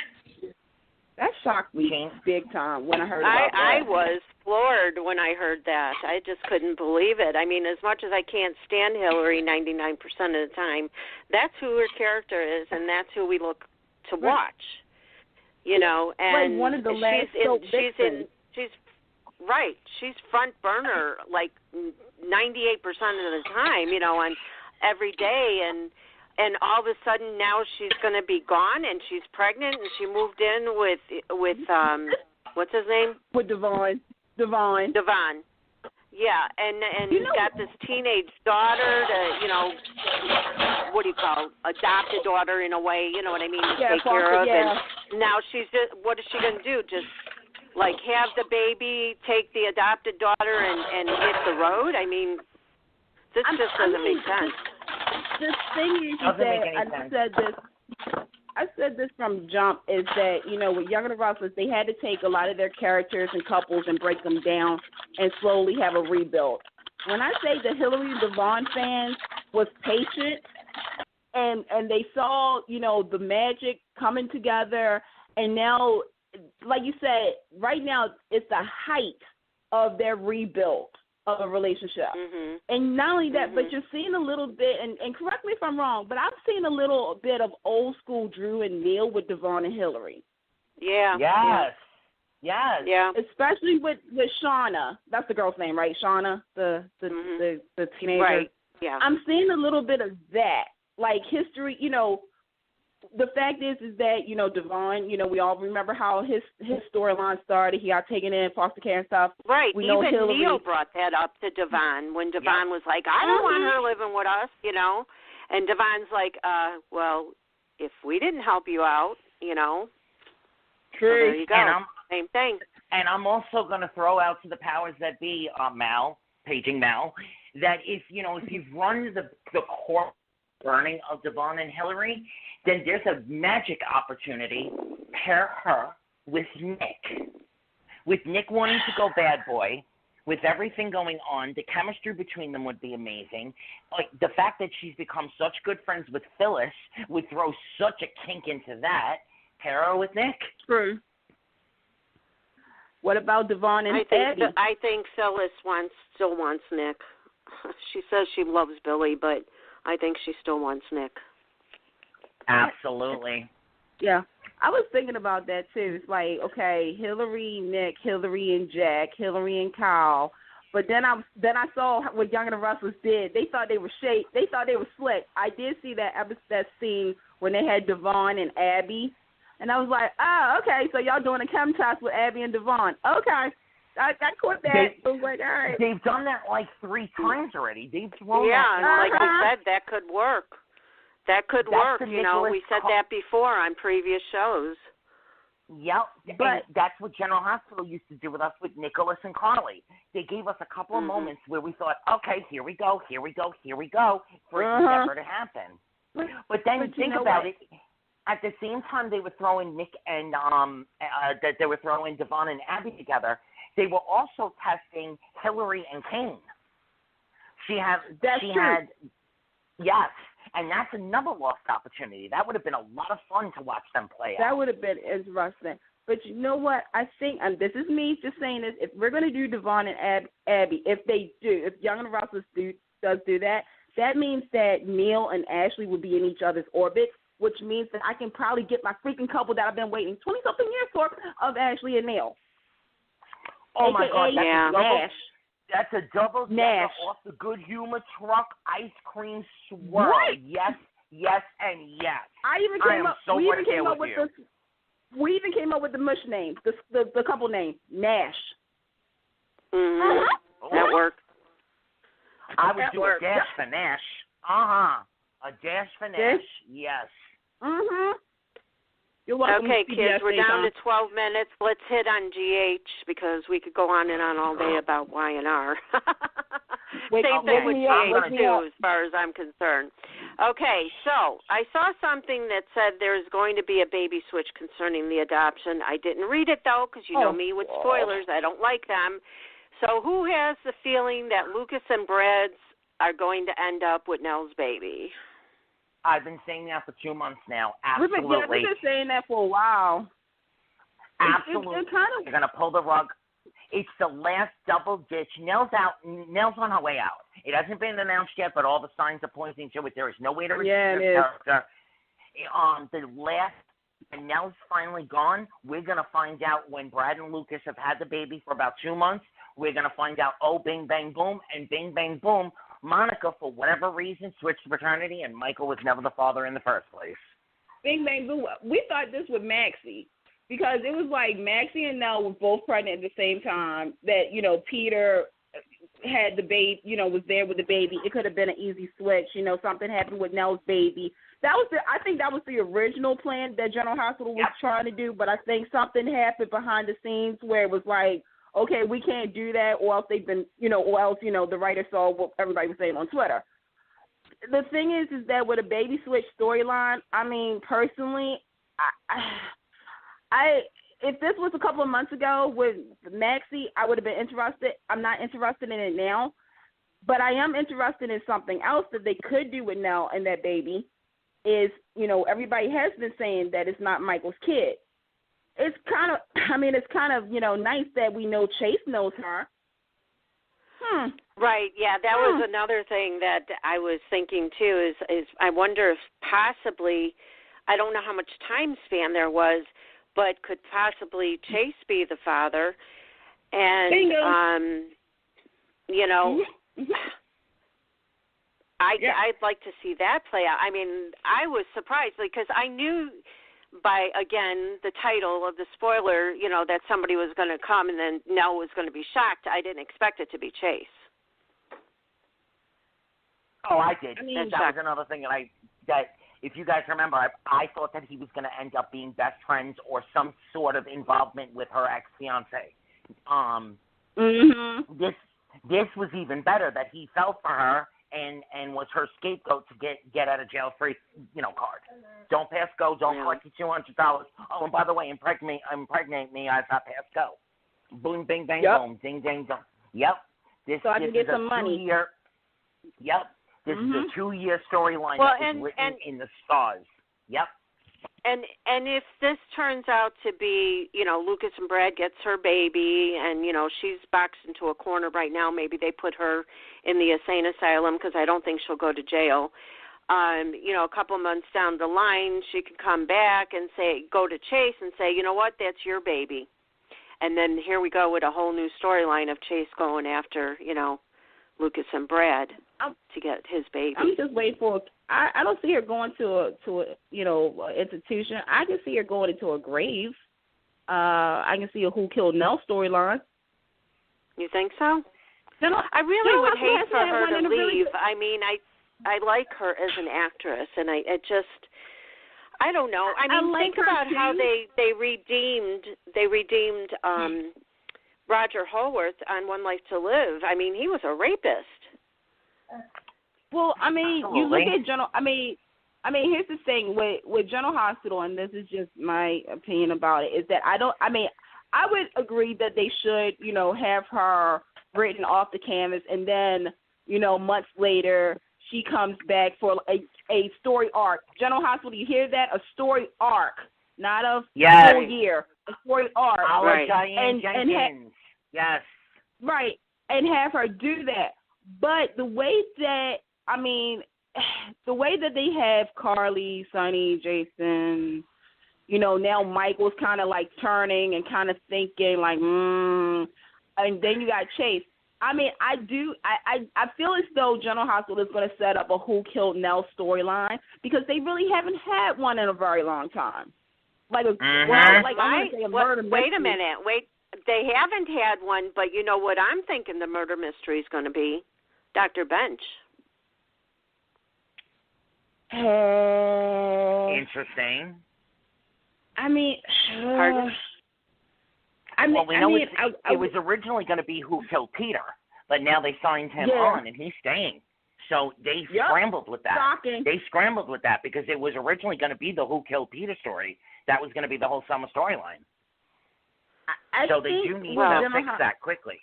H: That shocked me big time when I heard about that.
B: I was floored when I heard that. I just couldn't believe it. I mean, as much as I can't stand Hillary 99% of the time, that's who her character is, and that's who we look to watch. You know, and
H: like one of the last
B: she's front burner like 98% of the time, you know, and every day, and all of a sudden now she's going to be gone, and she's pregnant, and she moved in with what's his name?
H: With Devon.
B: Yeah, and he's got this teenage daughter to, you know, what do you call, adopted daughter in a way, you know what I mean, to take care of.
H: Yeah.
B: And now she's just, what is she going to do? Just, like, have the baby, take the adopted daughter, and hit the road? I mean, this just doesn't make sense.
H: The thing is I said this from jump, is that, you know, with Young and the Restless, they had to take a lot of their characters and couples and break them down and slowly have a rebuild. When I say the Hillary and Devon fans was patient and they saw, you know, the magic coming together, and now, like you said, right now it's the height of their rebuild of a relationship.
B: Mm-hmm.
H: And not only that, but you're seeing a little bit, and correct me if I'm wrong, but I've seen a little bit of old school Drew and Neil with Devon and Hillary.
B: Yeah.
G: Yes.
B: Yeah.
H: Especially with Shauna. That's the girl's name, right? Shauna, the teenager.
B: Right. Yeah.
H: I'm seeing a little bit of that. like history, the fact is that, Devon, we all remember how his storyline started. He got taken in foster care and stuff.
B: Right.
H: We
B: Even
H: know Hillary.
B: Neil brought that up to Devon when Devon was like, I don't want her living with us, And Devon's like, well, if we didn't help you out,
H: True.
B: So there you go. Same thing.
G: And I'm also going to throw out to the powers that be, Mal, paging Mal, that if you've run the core burning of Devon and Hillary, then there's a magic opportunity. Pair her with Nick. With Nick wanting to go bad boy, with everything going on, the chemistry between them would be amazing. Like the fact that she's become such good friends with Phyllis would throw such a kink into that. Pair her with Nick.
H: True. What about Devon and Abby?
B: I think Phyllis still wants Nick. She says she loves Billy, but I think she still wants Nick.
G: Absolutely.
H: Yeah. I was thinking about that, too. It's like, okay, Hillary, Nick, Hillary and Jack, Hillary and Kyle. But then I saw what Young and the Restless did. They thought they were They thought they were slick. I did see that scene when they had Devon and Abby. And I was like, oh, okay, so y'all doing a chem test with Abby and Devon. Okay. I caught that. I was like, all right.
G: They've done that like 3 times already. They've thrown
B: like you said, that could work. That could work. We said that before on previous shows.
G: Yep, but that's what General Hospital used to do with us with Nicholas and Carly. They gave us a couple of moments where we thought, okay, here we go, for it never to happen. But then think about it. At the same time they were throwing Nick and they were throwing Devon and Abby together, they were also testing Hillary and Kane. Yes, and that's another lost opportunity. That would have been a lot of fun to watch them play out.
H: That would have been interesting. But you know what? I think, and this is me just saying this, if we're going to do Devon and Abby, if Young and the Restless does do that, that means that Neil and Ashley will be in each other's orbit, which means that I can probably get my freaking couple that I've been waiting 20-something years for of Ashley and Neil.
G: Oh,
H: AKA
G: my God.
H: Nash.
G: That's a double
H: Nash
G: off the Good Humor Truck ice cream swirl.
H: What?
G: Yes, and yes.
H: We even came up with the mush name, the couple name, Nash.
B: Mm-hmm. That worked.
G: I would do a dash for Nash. A dash for Nash. Yes.
H: You're welcome.
B: Okay, kids, we're down to 12 minutes. Let's hit on GH because we could go on and on all day about Y&R. Same thing with GH, too, as far as I'm concerned. Okay, so I saw something that said there's going to be a baby switch concerning the adoption. I didn't read it, though, because you know me with spoilers. I don't like them. So who has the feeling that Lucas and Brad's are going to end up with Nell's baby?
G: I've been saying that for 2 months now. Absolutely.
H: We've been saying that for a while.
G: Absolutely. They're going to pull the rug. It's the last double ditch. Nell's out. Nell's on her way out. It hasn't been announced yet, but all the signs are pointing to it. There is no way to redeem her character. And Nell's finally gone. We're going to find out when Brad and Lucas have had the baby for about 2 months. We're going to find out, bing, bang, boom, and bing, bang, boom. Monica, for whatever reason, switched to paternity, and Michael was never the father in the first place.
H: Bing, bang, boom. We thought this with Maxie because it was like Maxie and Nell were both pregnant at the same time. That Peter had the baby, was there with the baby. It could have been an easy switch. Something happened with Nell's baby. I think that was the original plan that General Hospital was trying to do. But I think something happened behind the scenes where it was like, okay, we can't do that, or else the writer saw what everybody was saying on Twitter. The thing is that with a baby switch storyline, I mean, personally, I if this was a couple of months ago with Maxie, I would have been interested. I'm not interested in it now, but I am interested in something else that they could do with Nell and that baby. Is everybody has been saying that it's not Michael's kid. It's kind of, nice that we know Chase knows her.
B: Right, yeah, that was another thing that I was thinking, too, is I wonder if possibly, I don't know how much time span there was, but could possibly Chase be the father? And, I'd like to see that play out. I mean, I was surprised because I knew by, again, the title of the spoiler, that somebody was going to come and then Nell was going to be shocked. I didn't expect it to be Chase.
G: Oh, I did.
B: I mean,
G: that was another thing that if you guys remember, I thought that he was going to end up being best friends or some sort of involvement with her ex-fiance. This was even better, that he fell for her and was her scapegoat to get out of jail free, card. Don't pass go. Don't collect your $200. Oh, and by the way, impregnate me. I've got pass go. Boom, bing, bang, boom, ding, ding, dong. Yep.
H: So I can get some money.
G: Yep. This is a 2-year storyline that was written in the stars. Yep.
B: And if this turns out to be, Lucas and Brad gets her baby and, she's boxed into a corner right now, maybe they put her in the insane asylum because I don't think she'll go to jail. A couple months down the line, she could come back and go to Chase and say, you know what, that's your baby. And then here we go with a whole new storyline of Chase going after, Lucas and Brad to get his baby.
H: I'm just waiting for. I don't see her going to a institution. I can see her going into a grave. I can see a Who Killed Nell storyline.
B: You think so? I really would hate for her to leave. I mean, I like her as an actress, and I don't know. I mean, think about how they redeemed Roger Howarth on One Life to Live. I mean, he was a rapist.
H: Well, I mean, you look at General. I mean, here's the thing with General Hospital, and this is just my opinion about it, is that I would agree that they should, have her written off the canvas, and then, months later she comes back for a story arc. General Hospital, you hear that? A story arc, not a full year. A story arc.
G: Right. Diane Jenkins. Yes.
H: Right, and have her do that. But the way that they have Carly, Sonny, Jason, now Michael's kind of like turning and kind of thinking like, and then you got Chase. I mean, I feel as though General Hospital is going to set up a Who Killed Nell storyline because they really haven't had one in a very long time. I'm going to say a murder mystery.
B: Wait a minute. They haven't had one, but you know what I'm thinking the murder mystery is going to be? Dr. Bench.
G: Interesting.
H: I mean,
B: pardon?
G: It was originally going to be Who Killed Peter, but now they signed him on, and he's staying. So they scrambled with that.
H: Shocking.
G: They scrambled with that because it was originally going to be the Who Killed Peter story. That was going to be the whole summer storyline. So they do need to fix that quickly.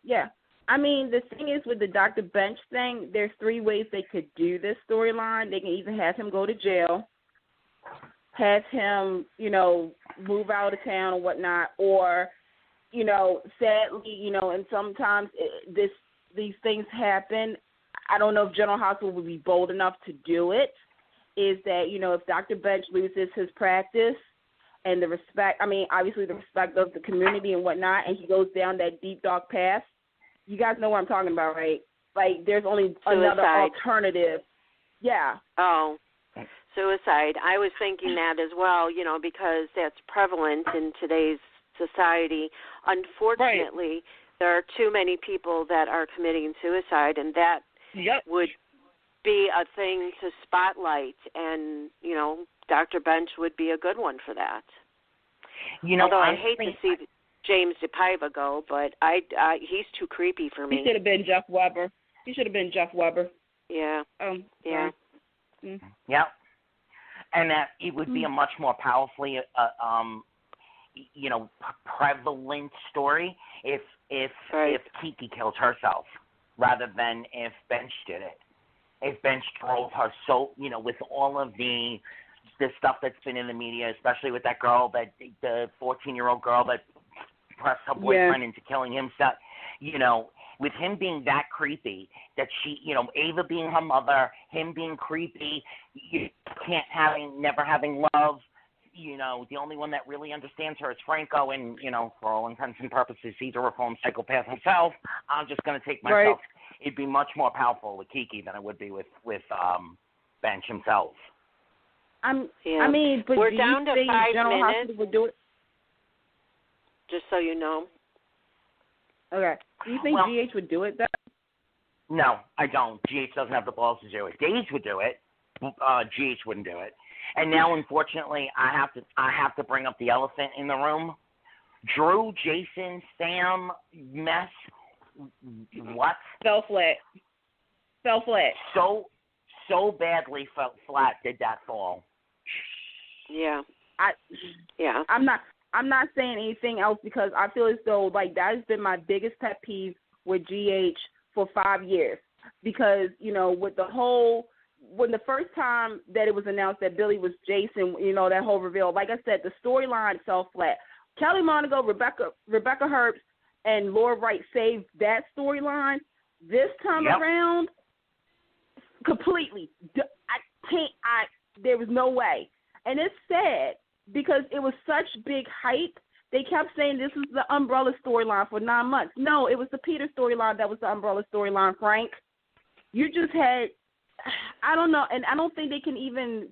H: Yeah. I mean, the thing is with the Dr. Bench thing, there's 3 ways they could do this storyline. They can either have him go to jail, have him, move out of town or whatnot, or, sadly, and sometimes these things happen. I don't know if General Hospital would be bold enough to do it, is that, if Dr. Bench loses his practice and the respect, obviously the respect of the community and whatnot, and he goes down that deep, dark path. You guys know what I'm talking about, right? Like, there's only another alternative. Yeah.
B: Oh, suicide. I was thinking that as well, because that's prevalent in today's society. Unfortunately, there are too many people that are committing suicide, and that would be a thing to spotlight. And, Dr. Bench would be a good one for that. Although I hate to see James DePaiva go, but he's too creepy for me.
H: He should have been Jeff Weber.
B: Yeah. Yeah.
G: Yep. And that it would be a much more powerfully, prevalent story if Kiki kills herself rather than if Bench did it. If Bench drove her with all of the stuff that's been in the media, especially with that girl, the 14-year-old girl that pressed her boyfriend into killing himself, with him being that creepy, that she, Ava being her mother, him being creepy, never having love, the only one that really understands her is Franco, and, for all intents and purposes, he's a reformed psychopath himself. I'm just going to take myself. it'd be much more powerful with Kiki than it would be with Bench himself.
H: I mean, but
B: we're
H: do
B: down
H: you
B: to
H: think
B: 5
H: General
B: minutes.
H: Hospital would do it?
B: Just so you know.
H: Okay. Do you think GH would do it then?
G: No, I don't. GH doesn't have the balls to do it. Days would do it. GH wouldn't do it. And now, unfortunately, I have to bring up the elephant in the room. Drew, Jason, Sam, Mess, what?
H: Fell flat.
G: So badly fell flat did that fall.
B: Yeah. I'm not saying anything else because I feel as though like that has been my biggest pet peeve with GH for 5 years. Because, with when the first time that it was announced that Billy was Jason, that whole reveal, like I said, the storyline fell flat. Kelly Monaco, Rebecca Herbst, and Laura Wright saved that storyline. This time around, completely. There was no way. And it's sad because it was such big hype. They kept saying this is the Umbrella storyline for 9 months. No, it was the Peter storyline that was the Umbrella storyline, Frank. You just had, I don't know, and I don't think they can even,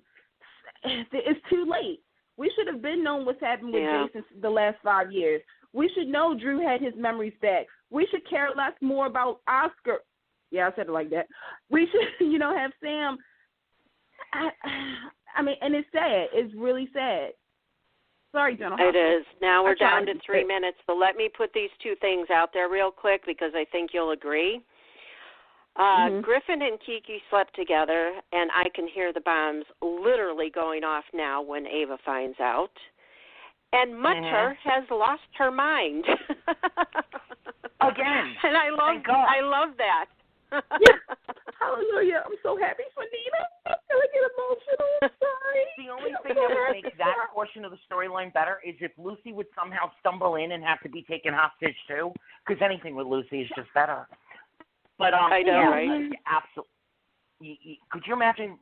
B: it's too late. We should have been known what's happened with Jason the last 5 years. We should know Drew had his memories back. We should care less more about Oscar. Yeah, I said it like that. We should, have Sam. I mean, and it's sad. It's really sad. Sorry, General. It is. Now we're down to 3 minutes, so let me put these two things out there real quick because I think you'll agree. Griffin and Kiki slept together, and I can hear the bombs literally going off now when Ava finds out. And Mutcher has lost her mind.
G: Again.
B: And I love that.
H: Hallelujah. I'm so happy for Nina. I'm going to get emotional. I'm sorry.
G: The only thing that would make that portion of the storyline better is if Lucy would somehow stumble in and have to be taken hostage too, because anything with Lucy is just better. But
B: I know, right?
G: Absolutely. Could you imagine?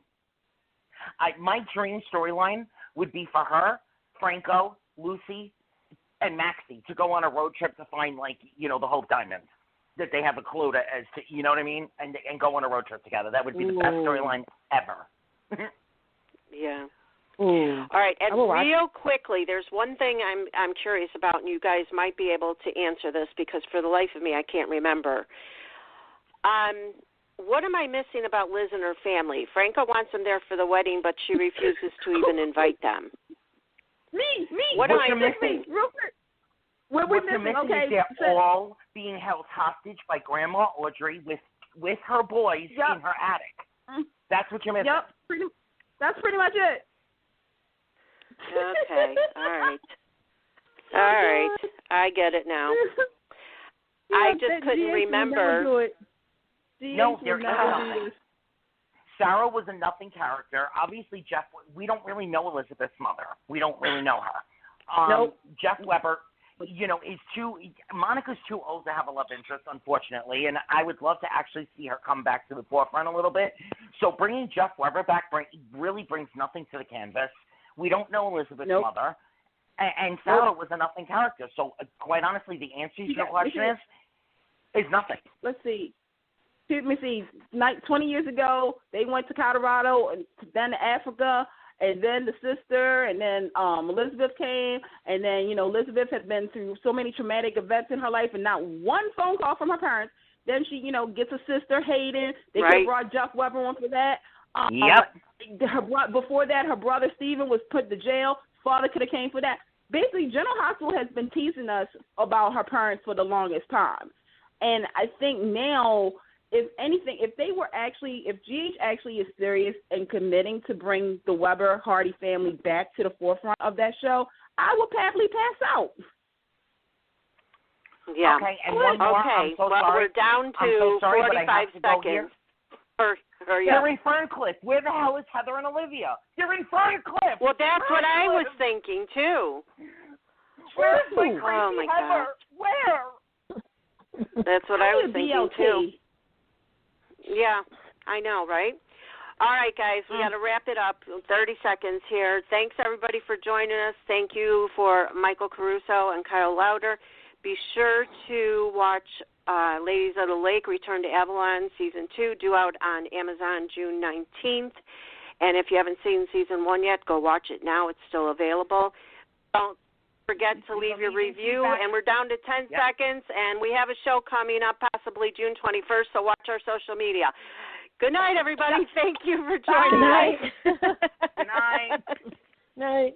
G: My dream storyline would be for her, Franco, Lucy, and Maxie to go on a road trip to find, the Hope Diamond. That they have a clue as to, you know what I mean, and go on a road trip together. That would be the best storyline ever.
B: Yeah.
H: Ooh.
B: All right, and real quickly, there's one thing I'm curious about, and you guys might be able to answer this because for the life of me, I can't remember. What am I missing about Liz and her family? Franco wants them there for the wedding, but she refuses to even invite them.
H: Me.
B: What am I missing?
H: Real quick. What
G: What's missing is they're all being held hostage by Grandma Audrey with her boys in her attic. That's what you're missing.
H: Yep. That's pretty much it.
B: Okay. All right. I get it now. I just couldn't remember.
G: No, there is nothing. Sarah was a nothing character. Obviously, Jeff, we don't really know Elizabeth's mother. We don't really know her.
H: Nope.
G: Jeff Weber, Monica's too old to have a love interest, unfortunately, and I would love to actually see her come back to the forefront a little bit. So bringing Jeff Weber back really brings nothing to the canvas. We don't know Elizabeth's mother, and Sarah was a nothing character. So quite honestly, the answer to your question is nothing.
H: Let's see. Let me see. 20 years ago, they went to Colorado and then to Africa, and then the sister, and then Elizabeth came, and then, Elizabeth had been through so many traumatic events in her life and not one phone call from her parents. Then she, gets a sister, Hayden. They could have brought Jeff Weber on for that. Before that, her brother Stephen was put to jail. Father could have came for that. Basically, General Hospital has been teasing us about her parents for the longest time. And I think now, if anything, if GH actually is serious and committing to bring the Weber Hardy family back to the forefront of that show, I will happily pass out.
B: Yeah.
G: Okay, and one more. I'm so sorry.
B: We're down to 45 seconds.
G: They're in Ferncliff. Where the hell is Heather and Olivia? They're in Ferncliff.
B: Well, that's what I was thinking, too.
G: Where's my crazy
B: my
G: Heather?
B: God.
G: Where?
B: That's what I was thinking, too. Yeah, I know, right? All right, guys, we got to wrap it up. 30 seconds here. Thanks, everybody, for joining us. Thank you for Michael Caruso and Kyle Lowder. Be sure to watch Ladies of the Lake Return to Avalon Season 2, due out on Amazon June 19th. And if you haven't seen Season 1 yet, go watch it now. It's still available. Don't forget to leave your review. And we're down to 10 seconds, and we have a show coming up possibly June 21st, so watch our social media. Good night, everybody. Thank you for joining us.
D: Good night.
G: Good night.
D: Night.